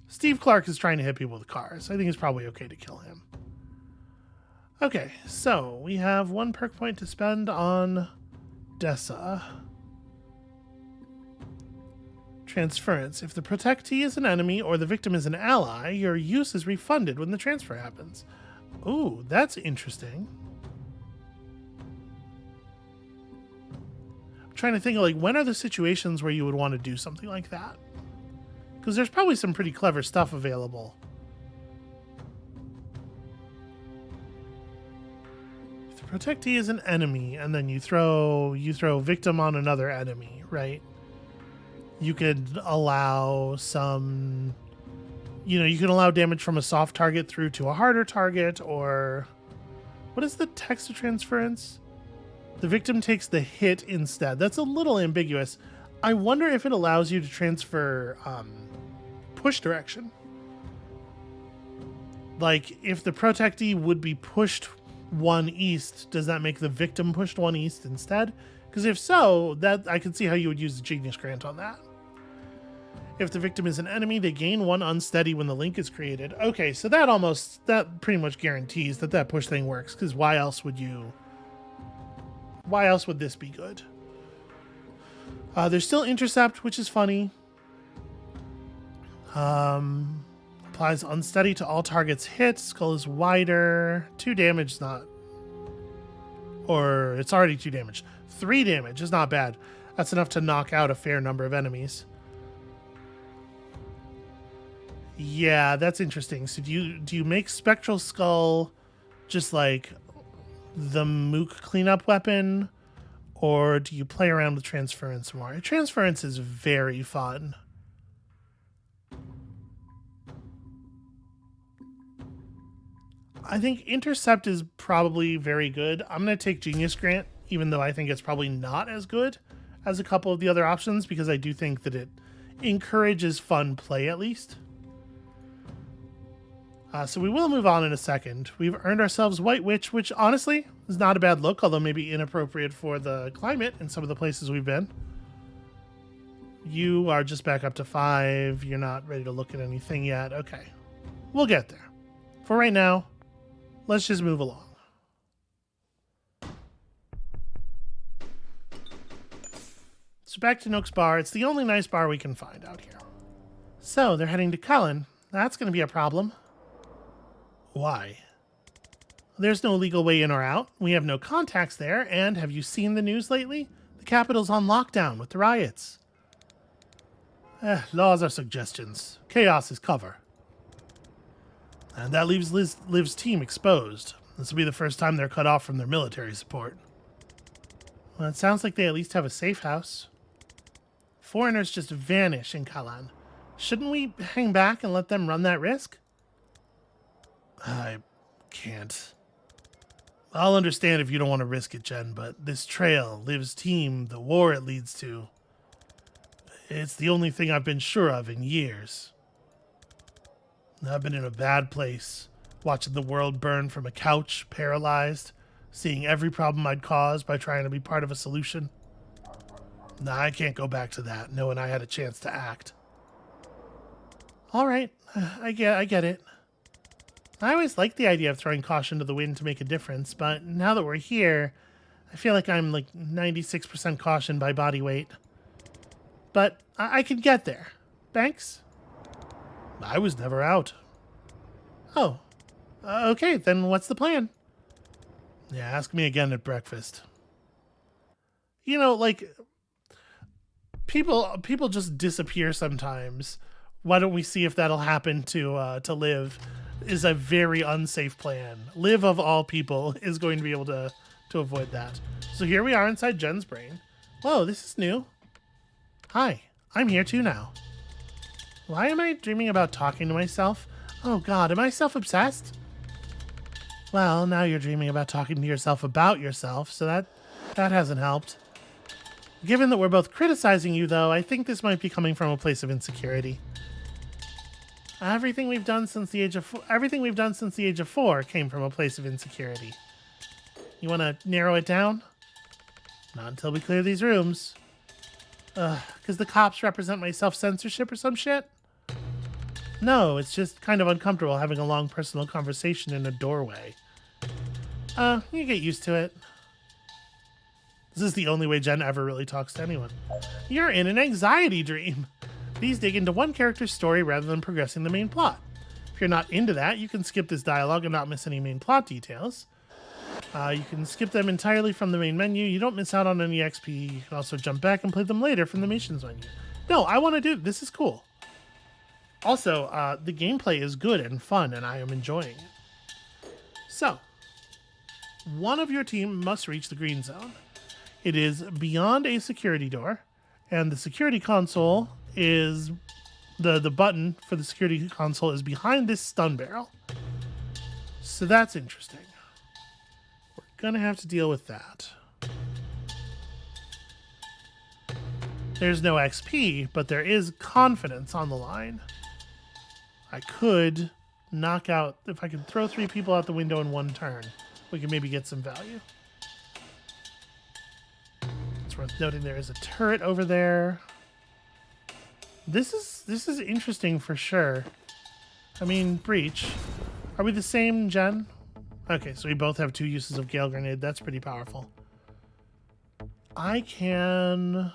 Steve Clark is trying to hit people with cars. I think it's probably okay to kill him. Okay, so we have 1 perk point to spend on Dessa. Transference. If the protectee is an enemy or the victim is an ally, your use is refunded when the transfer happens. Ooh, that's interesting. I'm trying to think of, like, when are the situations where you would want to do something like that? Because there's probably some pretty clever stuff available. Protectee is an enemy, and then you throw victim on another enemy, right? You could allow some, you can allow damage from a soft target through to a harder target, or what is the text of transference? The victim takes the hit instead. That's a little ambiguous. I wonder if it allows you to transfer push direction. Like, if the protectee would be pushed 1 east, does that make the victim pushed 1 east instead? Because if so, that I can see how you would use the Genius Grant on that. If the victim is an enemy, they gain 1 unsteady when the link is created. Okay, so that pretty much guarantees that push thing works, because why else would this be good? There's still intercept, which is funny. Applies unsteady to all targets hit. Skull is wider. 2 damage, not... Or it's already 2 damage. 3 damage is not bad. That's enough to knock out a fair number of enemies. Yeah, that's interesting. So do you make Spectral Skull just like the Mook cleanup weapon? Or do you play around with Transference more? Transference is very fun. I think Intercept is probably very good. I'm going to take Genius Grant, even though I think it's probably not as good as a couple of the other options, because I do think that it encourages fun play at least. So we will move on in a second. We've earned ourselves White Witch, which honestly is not a bad look, although maybe inappropriate for the climate in some of the places we've been. You are just back up to 5. You're not ready to look at anything yet. Okay. We'll get there. For right now, let's just move along. So back to Nook's Bar. It's the only nice bar we can find out here. So they're heading to Cullen. That's going to be a problem. Why? There's no legal way in or out. We have no contacts there. And have you seen the news lately? The capital's on lockdown with the riots. Laws are suggestions. Chaos is cover. And that leaves Liv's team exposed. This will be the first time they're cut off from their military support. Well, it sounds like they at least have a safe house. Foreigners just vanish in Kalan. Shouldn't we hang back and let them run that risk? I can't. I'll understand if you don't want to risk it, Jen, but this trail, Liv's team, the war it leads to, it's the only thing I've been sure of in years. I've been in a bad place, watching the world burn from a couch, paralyzed, seeing every problem I'd caused by trying to be part of a solution. Nah, I can't go back to that, knowing I had a chance to act. All right, I get it. I always liked the idea of throwing caution to the wind to make a difference, but now that we're here, I feel like I'm like 96% caution by body weight. But I can get there. Thanks. I was never out. Oh, okay, then what's the plan? Yeah, ask me again at breakfast. You know, like, people just disappear sometimes. Why don't we see if that'll happen to Liv? Is a very unsafe plan. Liv of all people is going to be able to avoid that. So here we are inside Jen's brain. Whoa, this is new. Hi, I'm here too now. Why am I dreaming about talking to myself? Oh god, am I self-obsessed? Well, now you're dreaming about talking to yourself about yourself, so that hasn't helped. Given that we're both criticizing you, though, I think this might be coming from a place of insecurity. Everything we've done since the age of 4 came from a place of insecurity. You want to narrow it down? Not until we clear these rooms. Because the cops represent my self-censorship or some shit? No, it's just kind of uncomfortable having a long personal conversation in a doorway. You get used to it. This is the only way Jen ever really talks to anyone. You're in an anxiety dream. These dig into one character's story rather than progressing the main plot. If you're not into that, you can skip this dialogue and not miss any main plot details. You can skip them entirely from the main menu. You don't miss out on any XP. You can also jump back and play them later from the missions menu. No, I want to do this. Is cool. Also, the gameplay is good and fun, and I am enjoying it. So, one of your team must reach the green zone. It is beyond a security door, and the security console is the button for the security console is behind this stun barrel. So that's interesting. We're gonna have to deal with that. There's no XP, but there is confidence on the line. I could knock out, if I could throw 3 people out the window in one turn, we could maybe get some value. It's worth noting there is a turret over there. This is interesting for sure. I mean, breach. Are we the same, Jen? Okay, so we both have 2 uses of Gale Grenade. That's pretty powerful. I can...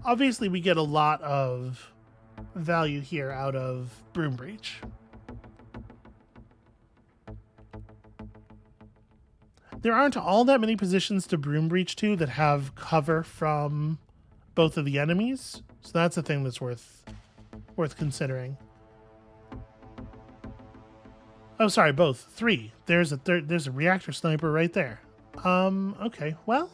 Obviously, we get a lot of value here out of Broom Breach. There aren't all that many positions to Broom Breach to that have cover from both of the enemies, so that's a thing that's worth considering. Oh, sorry, both. 3. There's a reactor sniper right there. Okay, well.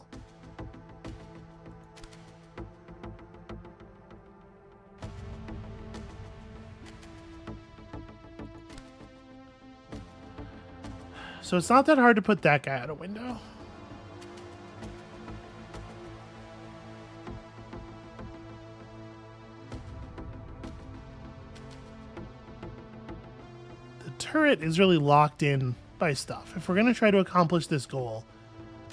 So it's not that hard to put that guy out a window. The turret is really locked in by stuff. If we're going to try to accomplish this goal,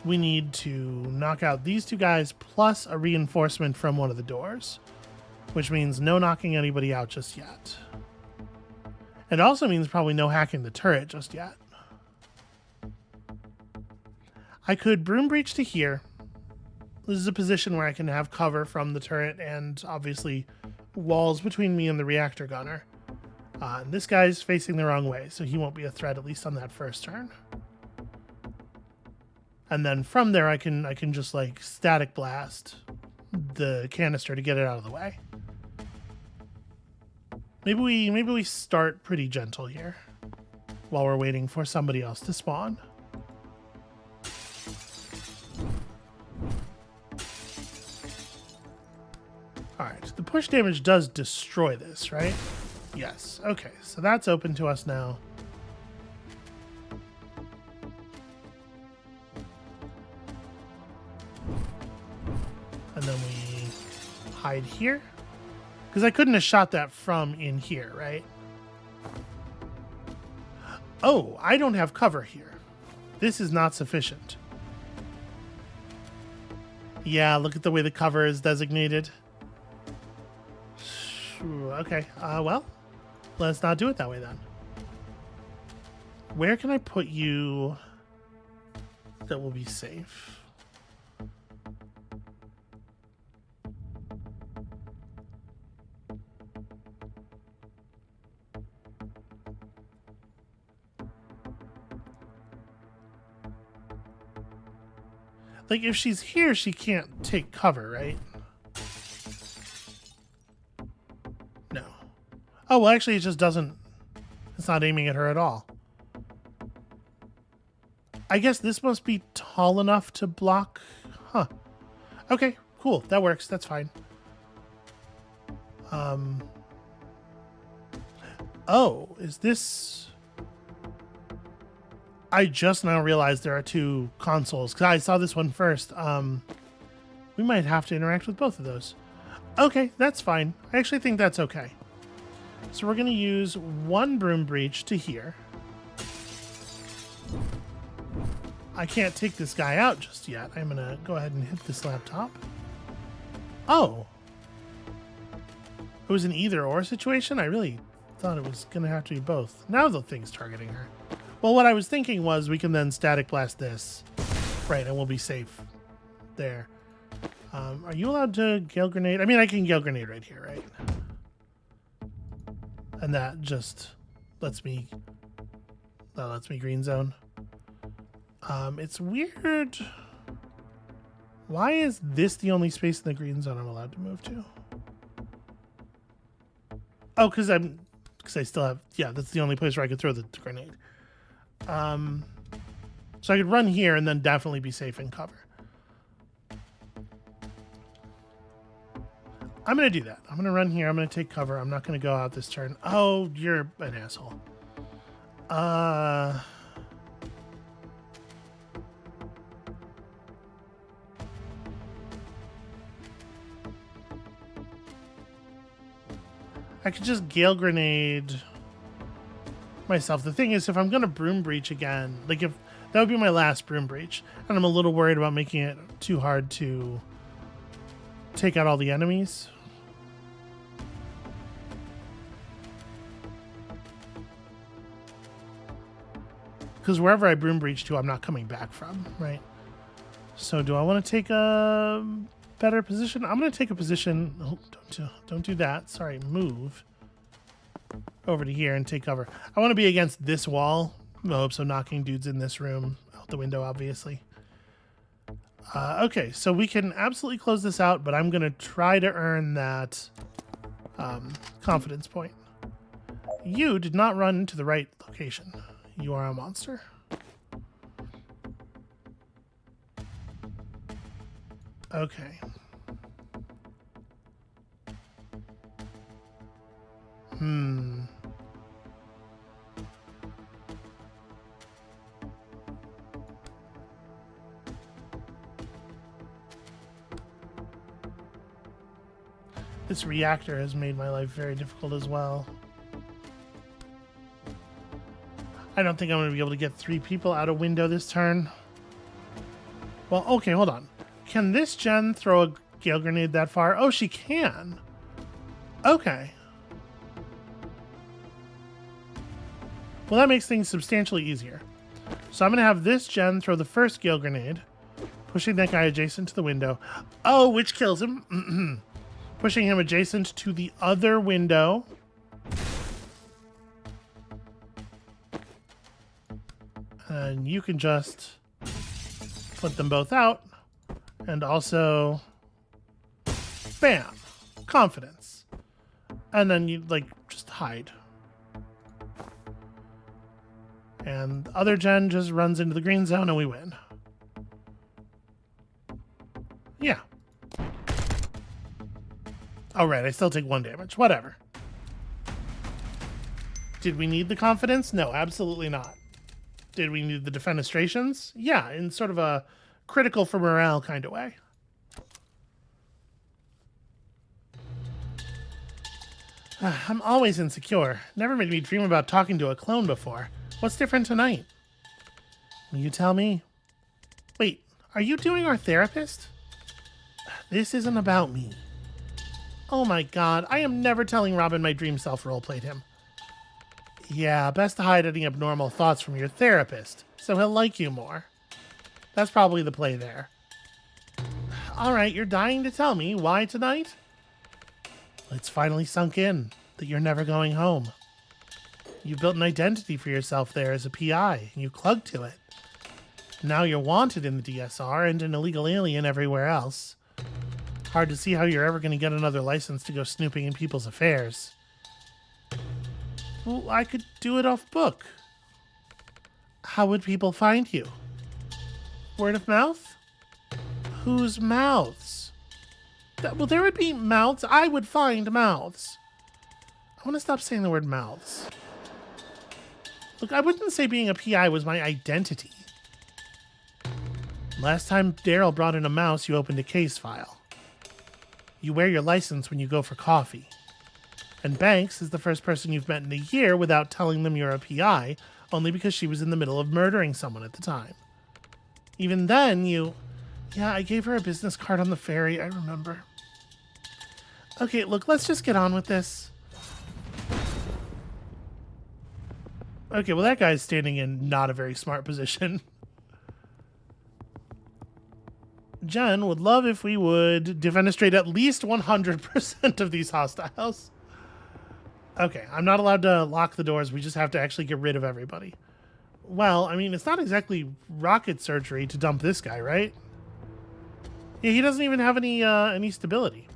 we need to knock out these 2 guys plus a reinforcement from one of the doors, which means no knocking anybody out just yet. It also means probably no hacking the turret just yet. I could Broom Breach to here. This is a position where I can have cover from the turret and obviously walls between me and the reactor gunner. And this guy's facing the wrong way, so he won't be a threat, at least on that first turn. And then from there, I can just like static blast the canister to get it out of the way. Maybe we start pretty gentle here while we're waiting for somebody else to spawn. Alright, the push damage does destroy this, right? Yes, okay, so that's open to us now. And then we hide here. Because I couldn't have shot that from in here, right? Oh, I don't have cover here. This is not sufficient. Yeah, look at the way the cover is designated. Okay, well, let's not do it that way then. Where can I put you that will be safe? Like, if she's here, she can't take cover, right? No. Oh, well, actually, it just doesn't... It's not aiming at her at all. I guess this must be tall enough to block... Huh. Okay, cool. That works. That's fine. Oh, is this... I just now realized there are two consoles, because I saw this one first. We might have to interact with both of those. Okay, that's fine. I actually think that's okay. So we're going to use one broom breach to here. I can't take this guy out just yet. I'm going to go ahead and hit this laptop. Oh. It was an either-or situation? I really thought it was going to have to be both. Now the thing's targeting her. Well, what I was thinking was we can then static blast this. Right, and we'll be safe there. Are you allowed to Gale Grenade? I mean, I can Gale Grenade right here, right? And that just lets me... That lets me green zone. It's weird. Why is this the only space in the green zone I'm allowed to move to? Oh, because I still have... Yeah, that's the only place where I could throw the grenade. So I could run here and then definitely be safe in cover. I'm going to do that. I'm going to run here. I'm going to take cover. I'm not going to go out this turn. Oh, you're an asshole. I could just Gale Grenade myself. The thing is, if I'm going to Broom Breach again, like if that would be my last Broom Breach, and I'm a little worried about making it too hard to take out all the enemies. Because wherever I Broom Breach to, I'm not coming back from, right? So do I want to take a better position? I'm going to take a position... Oh, don't do that. Sorry, move over to here and take cover. I want to be against this wall. I hope so, knocking dudes in this room out the window, obviously. Okay, so we can absolutely close this out, but I'm going to try to earn that confidence point. You did not run to the right location. You are a monster. Okay. This reactor has made my life very difficult as well. I don't think I'm going to be able to get 3 people out a window this turn. Well, okay, hold on. Can this gen throw a Gale Grenade that far? Oh, she can. Okay. Well, that makes things substantially easier. So I'm going to have this gen throw the first Gale Grenade, pushing that guy adjacent to the window. Oh, which kills him. Pushing him adjacent to the other window. And you can just put them both out. And also, bam, confidence. And then you, like, just hide. And the other gen just runs into the green zone and we win. Yeah. Oh, right, I still take 1 damage. Whatever. Did we need the confidence? No, absolutely not. Did we need the defenestrations? Yeah, in sort of a critical for morale kind of way. I'm always insecure. Never made me dream about talking to a clone before. What's different tonight? Will you tell me? Wait, are you doing our therapist? This isn't about me. Oh my god, I am never telling Robin my dream self roleplayed him. Yeah, best to hide any abnormal thoughts from your therapist, so he'll like you more. That's probably the play there. All right, you're dying to tell me why tonight? It's finally sunk in that you're never going home. You built an identity for yourself there as a PI, and you clung to it. Now you're wanted in the DSR and an illegal alien everywhere else. Hard to see how you're ever going to get another license to go snooping in people's affairs. Well, I could do it off book. How would people find you? Word of mouth? Whose mouths? Well, there would be mouths. I would find mouths. I want to stop saying the word mouths. Look, I wouldn't say being a PI was my identity. Last time Daryl brought in a mouse, you opened a case file. You wear your license when you go for coffee. And Banks is the first person you've met in a year without telling them you're a PI, only because she was in the middle of murdering someone at the time. Even then, you... Yeah, I gave her a business card on the ferry, I remember. Okay, look, let's just get on with this. Okay, well, that guy's standing in not a very smart position. Jen would love if we would defenestrate at least 100% of these hostiles. Okay, I'm not allowed to lock the doors. We just have to actually get rid of everybody. Well, I mean, it's not exactly rocket surgery to dump this guy, right? Yeah, he doesn't even have any stability.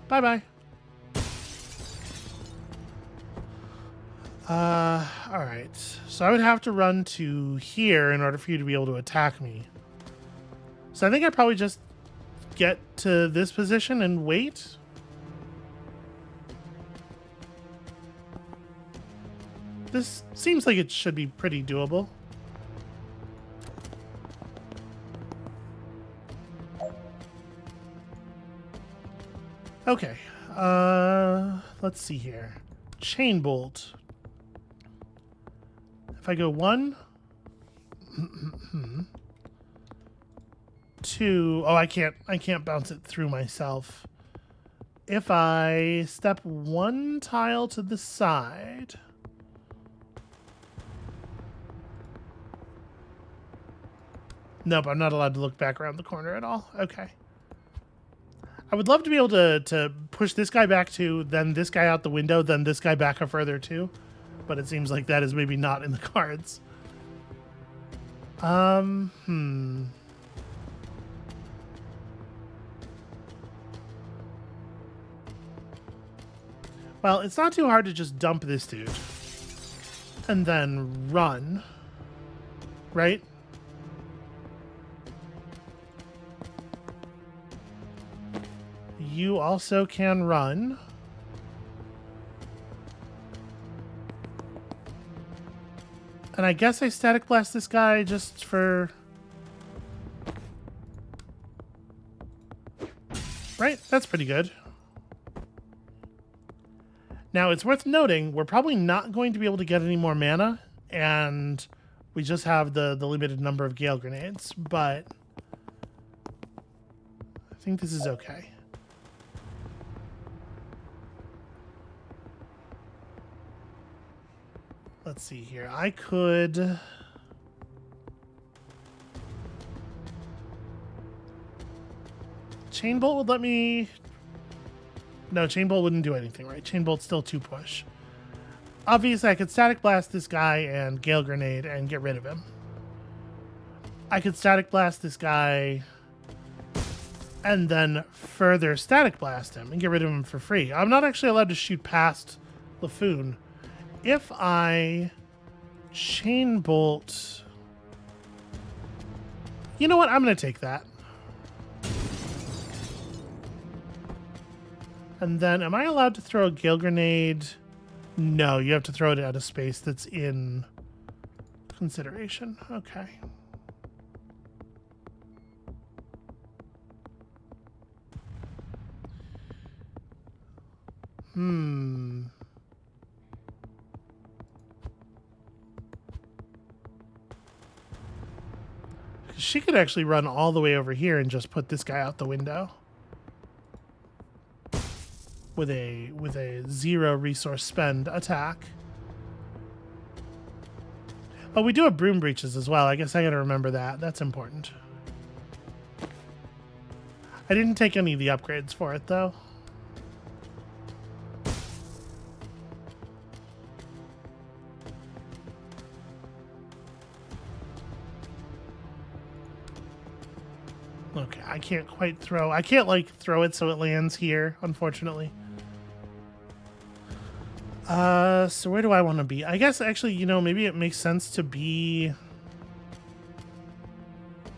Bye-bye. Alright. So I would have to run to here in order for you to be able to attack me. So I think I probably just get to this position and wait. This seems like it should be pretty doable. Okay. Let's see here. Chain bolt. If I go 1, 2, oh, I can't bounce it through myself. If I step 1 tile to the side, nope, I'm not allowed to look back around the corner at all. Okay. I would love to be able to push this guy back too, then this guy out the window, then this guy back up further too. But it seems like that is maybe not in the cards. Well, it's not too hard to just dump this dude. And then run. Right? You also can run. And I guess I static blast this guy just for... Right? That's pretty good. Now, it's worth noting, we're probably not going to be able to get any more mana, and we just have the limited number of Gale Grenades, but I think this is okay. Let's see here. I could... Chain Bolt would let me... No, Chain Bolt wouldn't do anything, right? Chain Bolt's still 2 push. Obviously, I could Static Blast this guy and Gale Grenade and get rid of him. I could Static Blast this guy and then further Static Blast him and get rid of him for free. I'm not actually allowed to shoot past Laffoon. If I Chain Bolt... You know what? I'm going to take that. And then, am I allowed to throw a Gale Grenade? No, you have to throw it at a space that's in consideration. Okay. She could actually run all the way over here and just put this guy out the window. with a 0 resource spend attack. Oh, we do have broom breaches as well. I guess I gotta remember that. That's important. I didn't take any of the upgrades for it, though. Okay, I can't quite throw. I can't, like, throw it so it lands here, unfortunately. So where do I want to be? I guess, actually, you know, maybe it makes sense to be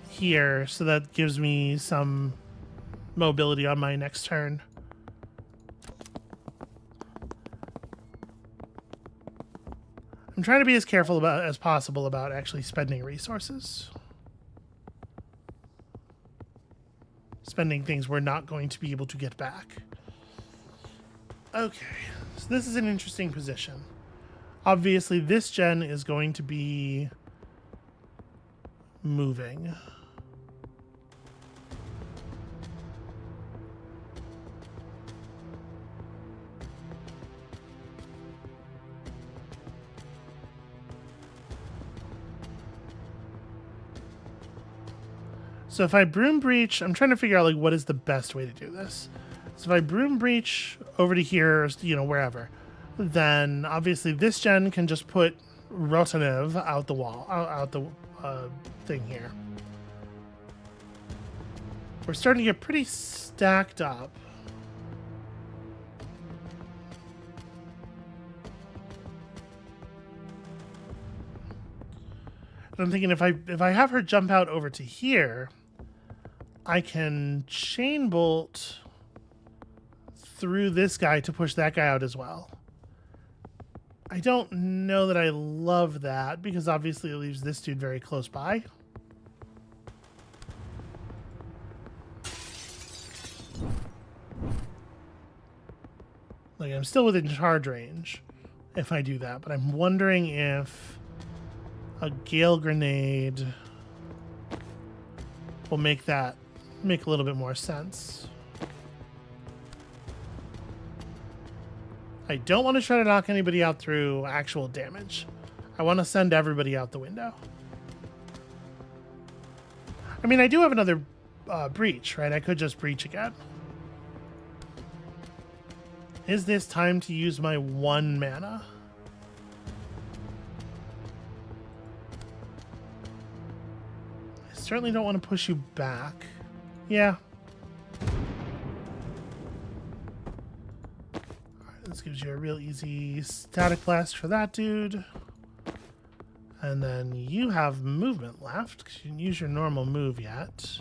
here, so that gives me some mobility on my next turn. I'm trying to be as careful as possible about actually spending resources. Spending things we're not going to be able to get back. Okay, so this is an interesting position. Obviously, this gen is going to be moving. So if I broom breach, I'm trying to figure out, like, what is the best way to do this. So if I broom breach over to here, you know, wherever, then obviously this gen can just put Rotanev out the wall, out the thing here. We're starting to get pretty stacked up. And I'm thinking if I have her jump out over to here, I can chain bolt through this guy to push that guy out as well. I don't know that I love that, because obviously it leaves this dude very close by. Like, I'm still within charge range if I do that, but I'm wondering if a Gale Grenade will make a little bit more sense. I don't want to try to knock anybody out through actual damage. I want to send everybody out the window. I mean, I do have another breach, right? I could just breach again. Is this time to use my 1 mana? I certainly don't want to push you back. Yeah. Alright, this gives you a real easy static blast for that dude. And then you have movement left, because you didn't use your normal move yet.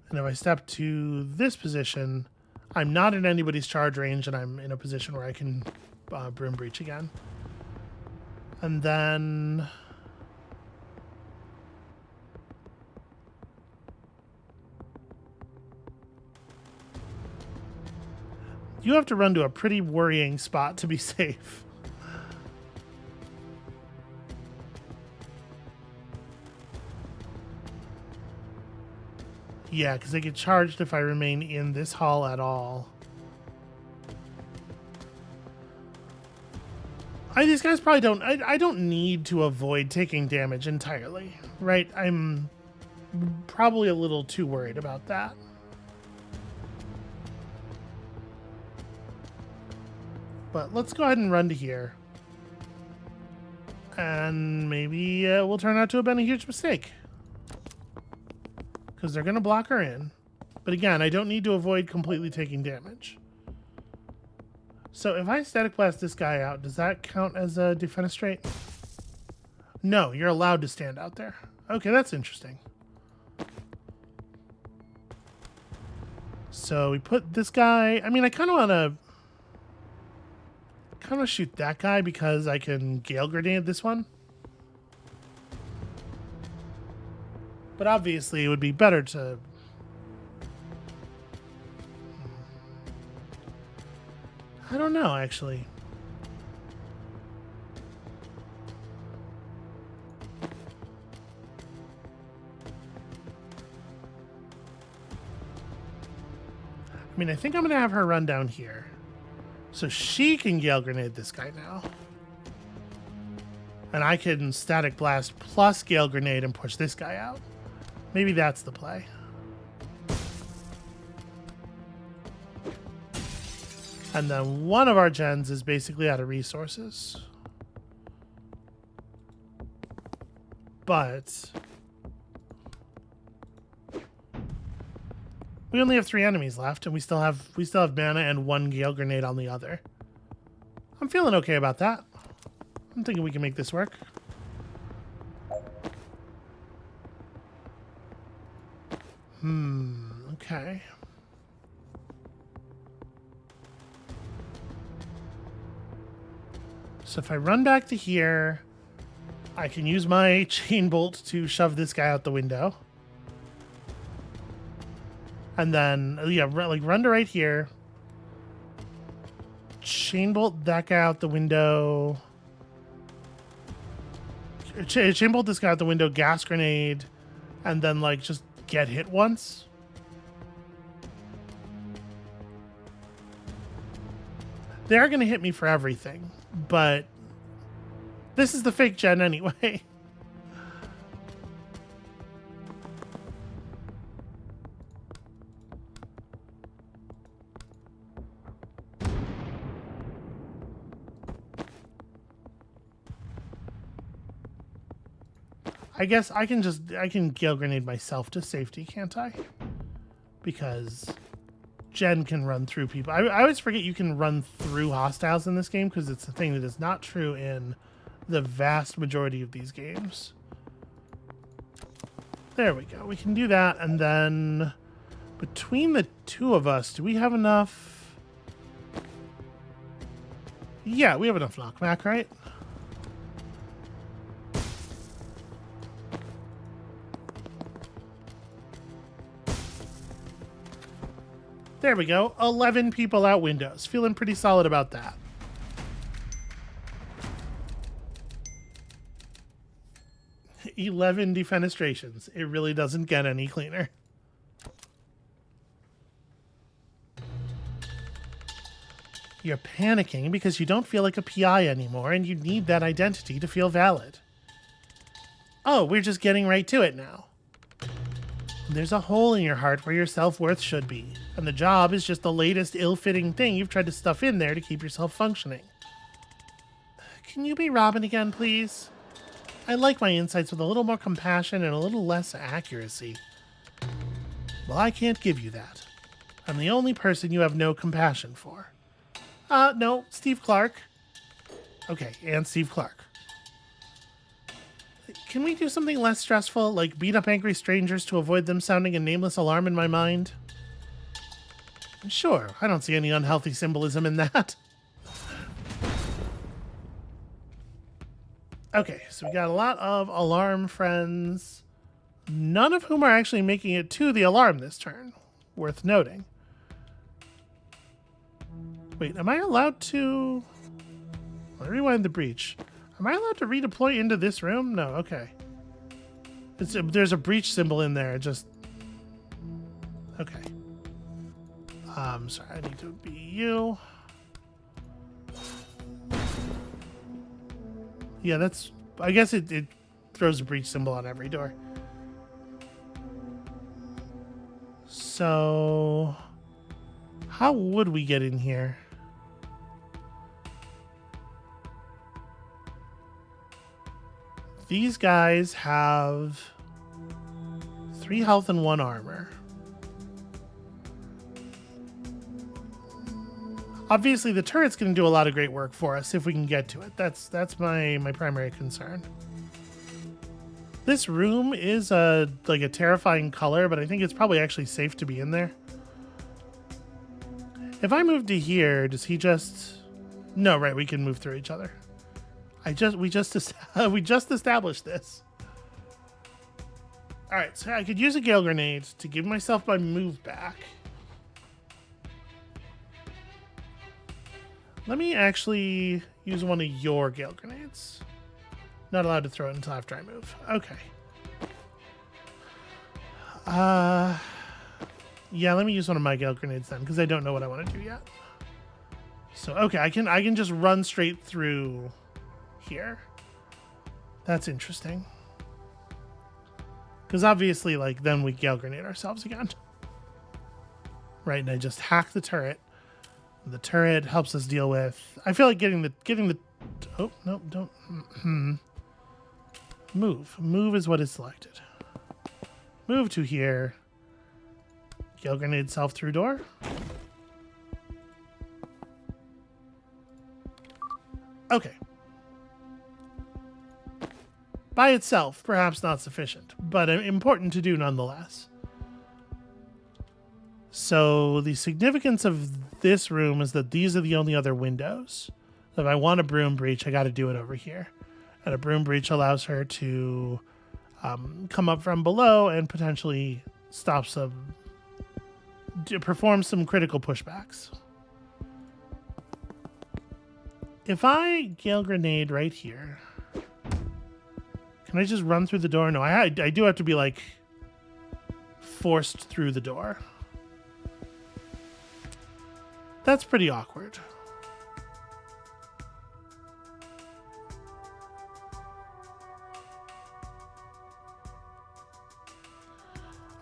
And if I step to this position, I'm not in anybody's charge range, and I'm in a position where I can broom breach again. And then you have to run to a pretty worrying spot to be safe. Yeah, because they get charged if I remain in this hall at all. These guys probably don't... I don't need to avoid taking damage entirely, right? I'm probably a little too worried about that. But let's go ahead and run to here. And maybe we'll turn out to have been a huge mistake. Because they're going to block her in. But again, I don't need to avoid completely taking damage. So if I static blast this guy out, does that count as a defenestrate? No, you're allowed to stand out there. Okay, that's interesting. So we put this guy... I mean, I kind of want to shoot that guy because I can Gale Grenade this one. But obviously, it would be better to... I don't know, actually. I mean, I think I'm going to have her run down here. So she can Gale Grenade this guy now. And I can Static Blast plus Gale Grenade and push this guy out. Maybe that's the play. And then one of our gens is basically out of resources. But we only have 3 enemies left, and we still have mana and 1 Gale Grenade on the other. I'm feeling okay about that. I'm thinking we can make this work. Okay. So if I run back to here, I can use my chain bolt to shove this guy out the window. And then, yeah, run to right here. Chain bolt that guy out the window. Chain bolt this guy out the window, gas grenade, and then, like, just get hit once. They're going to hit me for everything, but this is the fake gen anyway. I guess I can Gale Grenade myself to safety, can't I? Because Jen can run through people. I always forget you can run through hostiles in this game because it's a thing that is not true in the vast majority of these games. There we go. We can do that, and then between the two of us, do we have enough? Yeah, we have enough knockback, right? There we go. 11 people out windows. Feeling pretty solid about that. "11 defenestrations. It really doesn't get any cleaner. You're panicking because you don't feel like a PI anymore and you need that identity to feel valid. Oh, we're just getting right to it now. There's a hole in your heart where your self-worth should be, and the job is just the latest ill-fitting thing you've tried to stuff in there to keep yourself functioning. Can you be Robin again, please? I like my insights with a little more compassion and a little less accuracy. Well, I can't give you that. I'm the only person you have no compassion for. No, Steve Clark. Okay, and Steve Clark. Can we do something less stressful, like beat up angry strangers to avoid them sounding a nameless alarm in my mind? Sure, I don't see any unhealthy symbolism in that. Okay, so we got a lot of alarm friends, none of whom are actually making it to the alarm this turn. Worth noting. Wait, am I allowed to... I'll rewind the breach. Am I allowed to redeploy into this room? No, okay. There's a breach symbol in there, just... Okay. Sorry, I need to be you. Yeah, that's... I guess it throws a breach symbol on every door. So... How would we get in here? These guys have 3 health and 1 armor. Obviously, the turret's going to do a lot of great work for us if we can get to it. That's my primary concern. This room is like a terrifying color, but I think it's probably actually safe to be in there. If I move to here, does he just... No, right, we can move through each other. We just established this. All right, so I could use a Gale Grenade to give myself my move back. Let me actually use one of your Gale Grenades. Not allowed to throw it until after I move. Okay. Yeah, let me use one of my Gale Grenades then, because I don't know what I want to do yet. So, okay, I can just run straight through here. That's interesting. Because obviously, like, then we Gale Grenade ourselves again. Right, and I just hack the turret. The turret helps us deal with... I feel like getting the... Oh, no, don't... Move. Move is what is selected. Move to here. Gale Grenade self through door. Okay. By itself, perhaps not sufficient, but important to do nonetheless. So the significance of this room is that these are the only other windows. If I want a broom breach, I got to do it over here. And a broom breach allows her to come up from below and potentially perform some critical pushbacks. If I Gale Grenade right here, can I just run through the door? No, I do have to be, like, forced through the door. That's pretty awkward.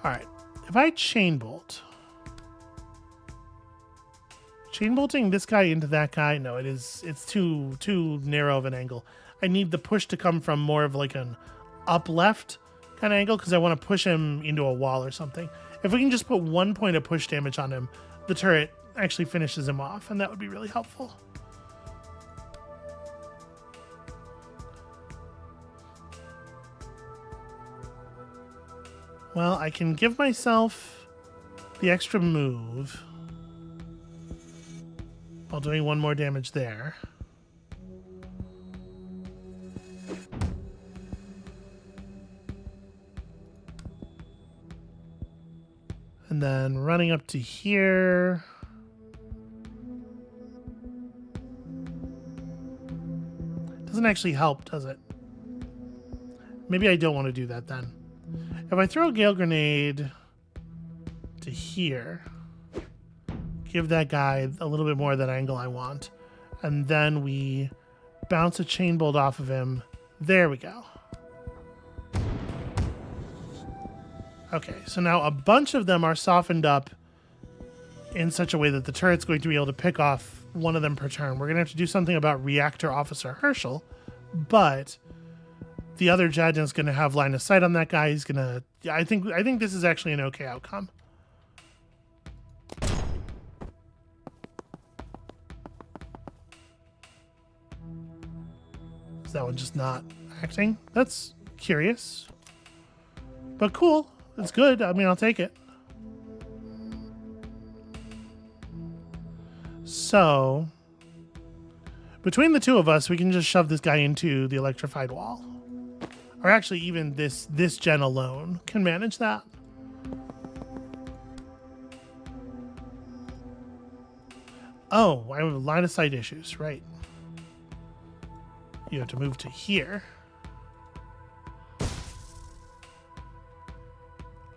All right, if I chain bolt, chain bolting this guy into that guy, no, it's too narrow of an angle. I need the push to come from more of like an up left kind of angle because I want to push him into a wall or something. If we can just put 1 point of push damage on him, the turret actually finishes him off, and that would be really helpful. Well, I can give myself the extra move while doing 1 more damage there. And then running up to here. Doesn't actually help, does it? Maybe I don't want to do that then. If I throw a Gale Grenade to here, give that guy a little bit more of that angle I want, and then we bounce a chain bolt off of him. There we go. Okay, so now a bunch of them are softened up in such a way that the turret's going to be able to pick off one of them per turn. We're going to have to do something about Reactor Officer Herschel, but the other Jadin's going to have line of sight on that guy. He's going to... Yeah, I think this is actually an okay outcome. Is that one just not acting? That's curious. But cool. It's good. I mean, I'll take it. So, between the two of us, we can just shove this guy into the electrified wall. Or actually, even this gen alone can manage that. Oh, I have line of sight issues, right. You have to move to here.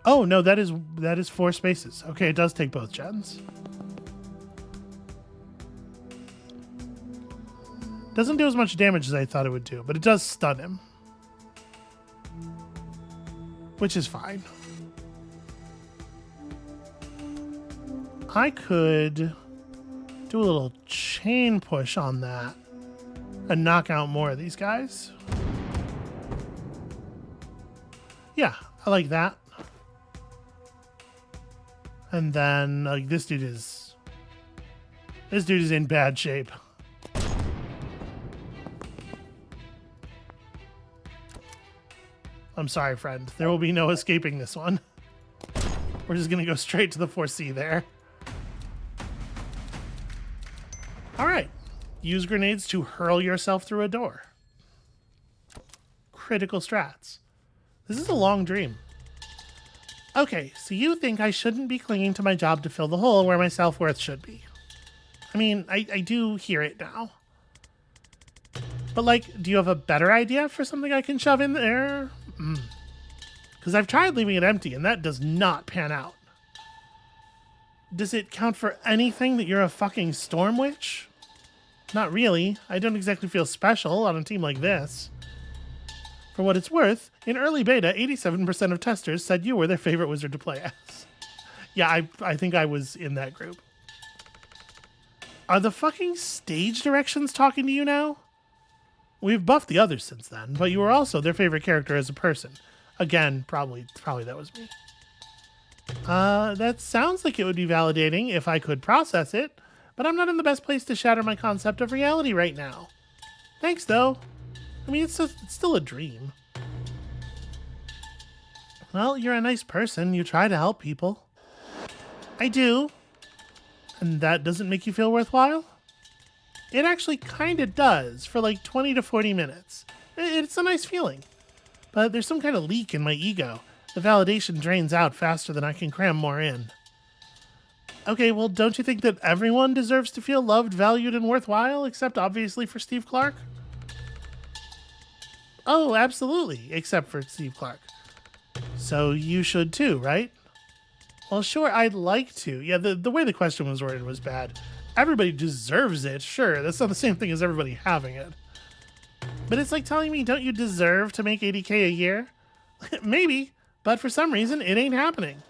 Oh, no, that is 4 spaces. Okay, it does take both gens. Doesn't do as much damage as I thought it would do, but it does stun him. Which is fine. I could do a little chain push on that and knock out more of these guys. Yeah, I like that. And then, like, this dude is in bad shape. I'm sorry, friend. There will be no escaping this one. We're just gonna go straight to the 4C there. All right. Use grenades to hurl yourself through a door. Critical strats. This is a long dream. Okay, so you think I shouldn't be clinging to my job to fill the hole where my self-worth should be. I mean, I do hear it now. But, like, do you have a better idea for something I can shove in there? Because I've tried leaving it empty, and that does not pan out. Does it count for anything that you're a fucking storm witch? Not really. I don't exactly feel special on a team like this. For what it's worth, in early beta, 87% of testers said you were their favorite wizard to play as. Yeah, I think I was in that group. Are the fucking stage directions talking to you now? We've buffed the others since then, but you were also their favorite character as a person. Again, probably that was me. That sounds like it would be validating if I could process it, but I'm not in the best place to shatter my concept of reality right now. Thanks, though. I mean, it's still a dream. Well, you're a nice person. You try to help people. I do. And that doesn't make you feel worthwhile? It actually kind of does, for like 20 to 40 minutes. It's a nice feeling. But there's some kind of leak in my ego. The validation drains out faster than I can cram more in. Okay, well, don't you think that everyone deserves to feel loved, valued, and worthwhile, except obviously for Steve Clark? Oh, absolutely, except for Steve Clark. So you should too, right? Well, sure, I'd like to. Yeah, the way the question was worded was bad. Everybody deserves it, sure. That's not the same thing as everybody having it. But it's like telling me, don't you deserve to make 80K a year? Maybe, but for some reason, it ain't happening.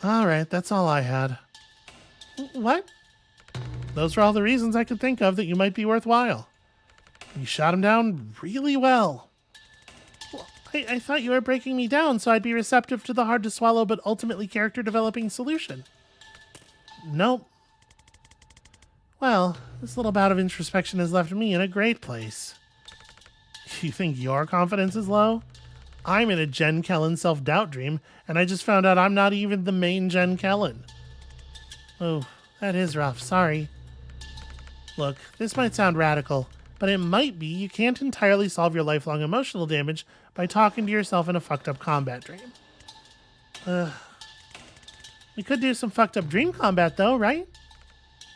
All right, that's all I had. What? Those are all the reasons I could think of that you might be worthwhile. You shot him down really well. Well, I thought you were breaking me down so I'd be receptive to the hard-to-swallow but ultimately character-developing solution. Nope. Well, this little bout of introspection has left me in a great place. You think your confidence is low? I'm in a Jen Kellen self-doubt dream, and I just found out I'm not even the main Jen Kellen. Oh, that is rough. Sorry. Look, this might sound radical, but it might be you can't entirely solve your lifelong emotional damage by talking to yourself in a fucked-up combat dream. We could do some fucked-up dream combat, though, right?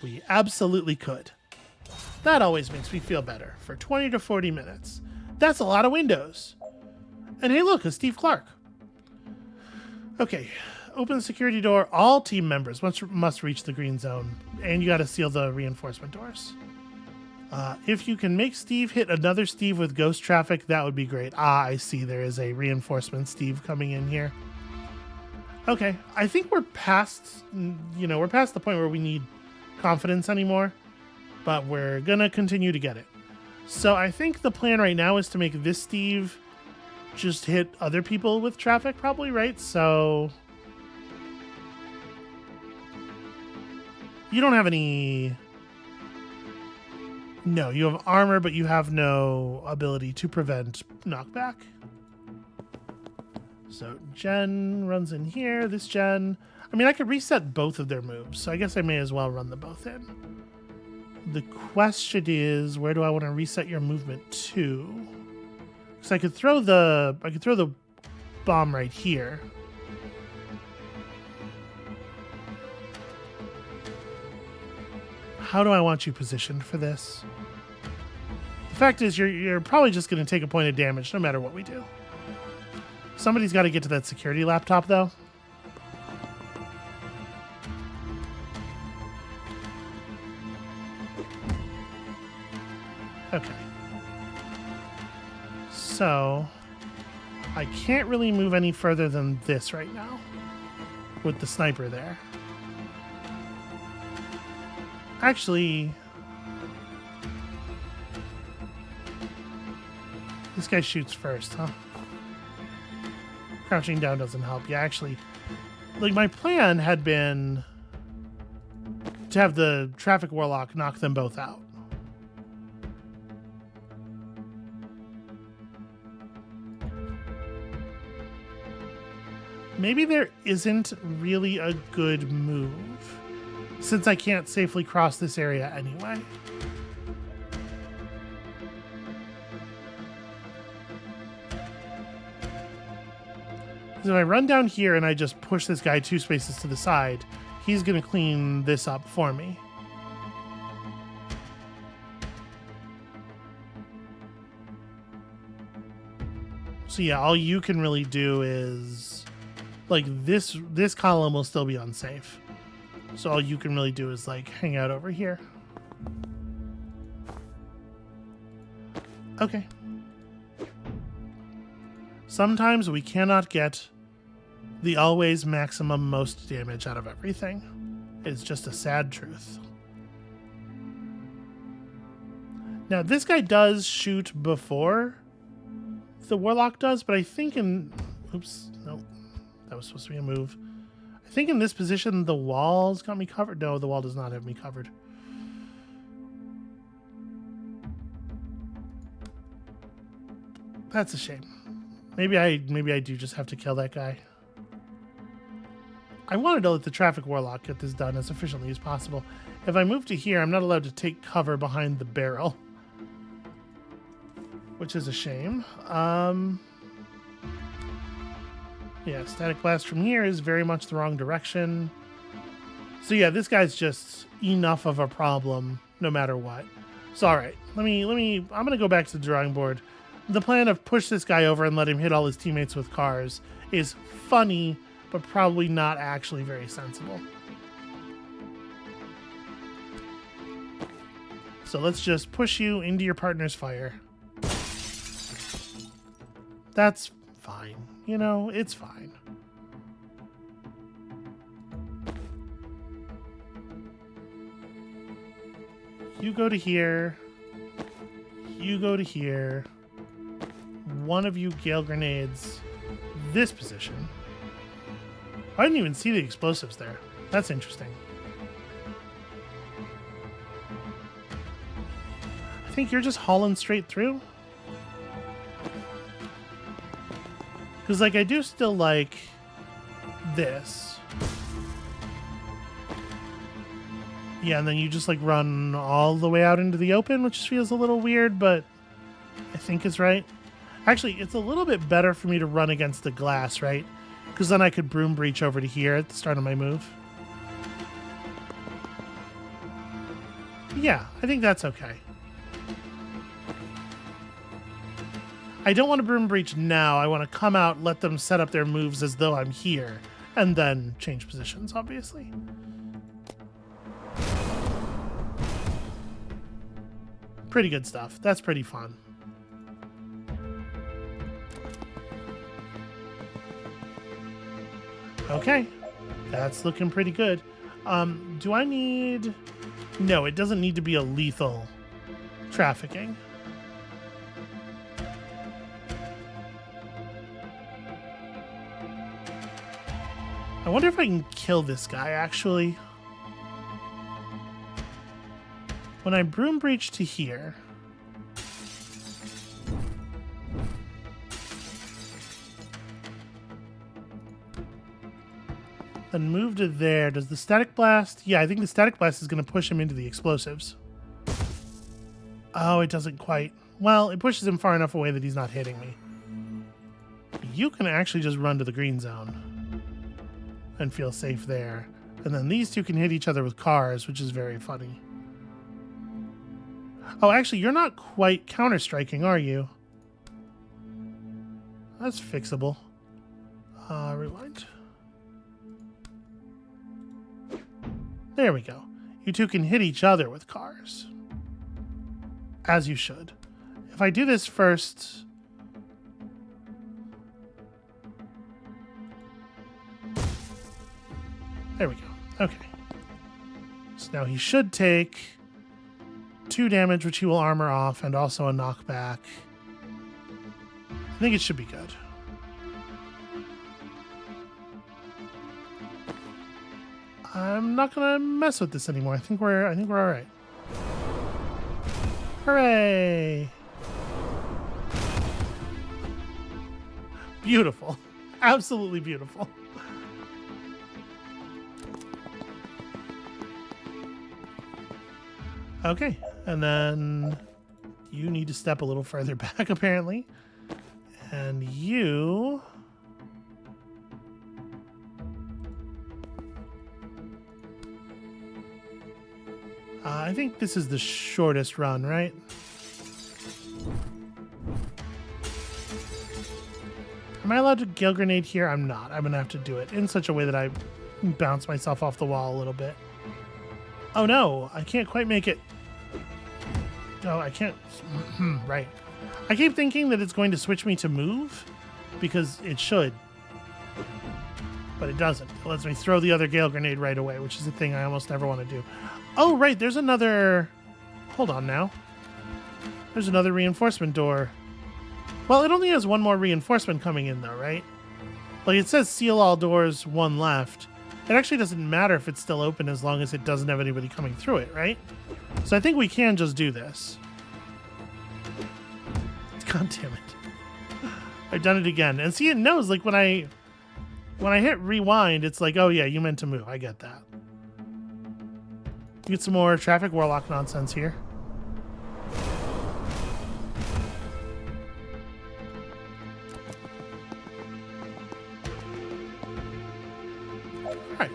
We absolutely could. That always makes me feel better for 20 to 40 minutes. That's a lot of windows. And hey, look, a Steve Clark. Okay, open the security door. All team members must reach the green zone, and you got to seal the reinforcement doors. If you can make Steve hit another Steve with ghost traffic, that would be great. I see there is a reinforcement Steve coming in here. Okay, I think we're past the point where we need confidence anymore, but we're gonna continue to get it. So I think the plan right now is to make this Steve just hit other people with traffic, probably, right? So you don't have any... No, you have armor, but you have no ability to prevent knockback. So Jen runs in here, this Jen... I mean, I could reset both of their moves, so I guess I may as well run them both in. The question is, where do I want to reset your movement to? Because I could throw the bomb right here. How do I want you positioned for this? The fact is, you're probably just going to take a point of damage no matter what we do. Somebody's got to get to that security laptop, though. Okay. So, I can't really move any further than this right now with the sniper there. Actually, this guy shoots first, huh? Crouching down doesn't help. Yeah, actually, like my plan had been to have the Traffic Warlock knock them both out. Maybe there isn't really a good move, since I can't safely cross this area anyway. So if I run down here and I just push this guy 2 spaces to the side, he's going to clean this up for me. So yeah, all you can really do is... like, this column will still be unsafe. So all you can really do is, like, hang out over here. Okay. Sometimes we cannot get the always maximum most damage out of everything. It's just a sad truth. Now, this guy does shoot before the Warlock does, but I think in... Oops, no. That was supposed to be a move. I think in this position, the wall's got me covered. No, the wall does not have me covered. That's a shame. Maybe I do just have to kill that guy. I wanted to let the Traffic Warlock get this done as efficiently as possible. If I move to here, I'm not allowed to take cover behind the barrel, which is a shame. Yeah, static blast from here is very much the wrong direction. So yeah, this guy's just enough of a problem no matter what. So all right, I'm gonna go back to the drawing board. The plan of push this guy over and let him hit all his teammates with cars is funny, but probably not actually very sensible. So let's just push you into your partner's fire. That's fine. You know, it's fine. You go to here. You go to here. One of you Gale grenades this position. I didn't even see the explosives there. That's interesting. I think you're just hauling straight through. Because, like, I do still like this. Yeah, and then you just, like, run all the way out into the open, which feels a little weird, but I think is right. Actually, it's a little bit better for me to run against the glass, right? Because then I could broom breach over to here at the start of my move. Yeah, I think that's okay. I don't want to broom breach now. I want to come out, let them set up their moves as though I'm here, and then change positions, obviously. Pretty good stuff. That's pretty fun. Okay, that's looking pretty good. Do I need... No, it doesn't need to be a lethal trafficking. I wonder if I can kill this guy, actually. When I broom breach to here... Then move to there. Does the static blast... Yeah, I think the static blast is going to push him into the explosives. Oh, it doesn't quite. Well, it pushes him far enough away that he's not hitting me. You can actually just run to the green zone and feel safe there. And then these two can hit each other with cars, which is very funny. Oh, actually, you're not quite counter-striking, are you? That's fixable. Rewind. There we go. You two can hit each other with cars. As you should. If I do this first... There we go. Okay. So now he should take 2 damage, which he will armor off, and also a knockback. I think it should be good. I'm not gonna mess with this anymore. I think we're all right. Hooray! Beautiful. Absolutely beautiful. Okay, and then you need to step a little further back, apparently. And you... I think this is the shortest run, right? Am I allowed to Gale Grenade here? I'm not. I'm going to have to do it in such a way that I bounce myself off the wall a little bit. Oh no, I can't quite make it. Oh, I can't. Right. I keep thinking that it's going to switch me to move because it should, but it doesn't. It lets me throw the other Gale Grenade right away, which is a thing I almost never want to do. Oh, right. There's another. Hold on now. There's another reinforcement door. Well, it only has one more reinforcement coming in, though, right? Like, it says seal all doors, one left. It actually doesn't matter if it's still open as long as it doesn't have anybody coming through it, right? So I think we can just do this. God damn it. I've done it again. And see, it knows, like, when I hit rewind, it's like, oh yeah, you meant to move. I get that. Get some more Traffic Warlock nonsense here. Alright.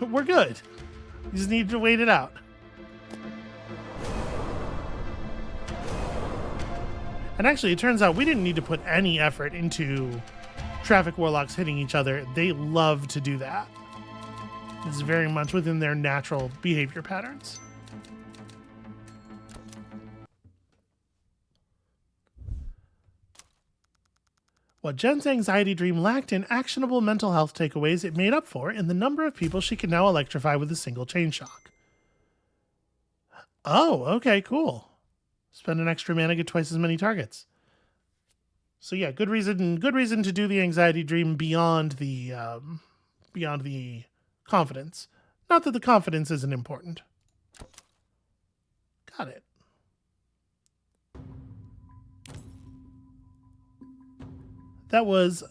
We're good. You just need to wait it out. And actually, it turns out we didn't need to put any effort into Traffic Warlocks hitting each other. They love to do that. It's very much within their natural behavior patterns. What Jen's anxiety dream lacked in actionable mental health takeaways, it made up for in the number of people she can now electrify with a single chain shock. Oh, okay, cool. Spend an extra mana, get twice as many targets. So yeah, good reason to do the anxiety dream beyond the confidence. Not that the confidence isn't important. Got it. That was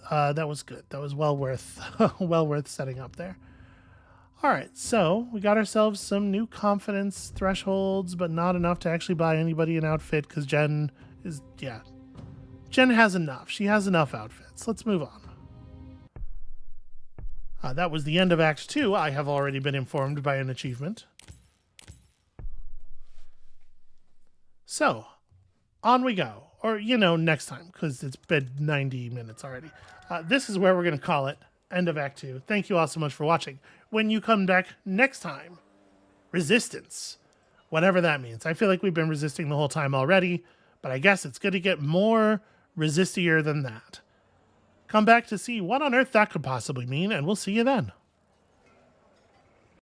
good. That was well worth setting up there. All right, so we got ourselves some new confidence thresholds, but not enough to actually buy anybody an outfit because Jen has enough. She has enough outfits. Let's move on. That was the end of Act 2. I have already been informed by an achievement. So, on we go. Or, next time, because it's been 90 minutes already. This is where we're going to call it. End of Act 2. Thank you all so much for watching. When you come back next time, resistance. Whatever that means. I feel like we've been resisting the whole time already, but I guess it's going to get more resistier than that. Come back to see what on earth that could possibly mean, and we'll see you then.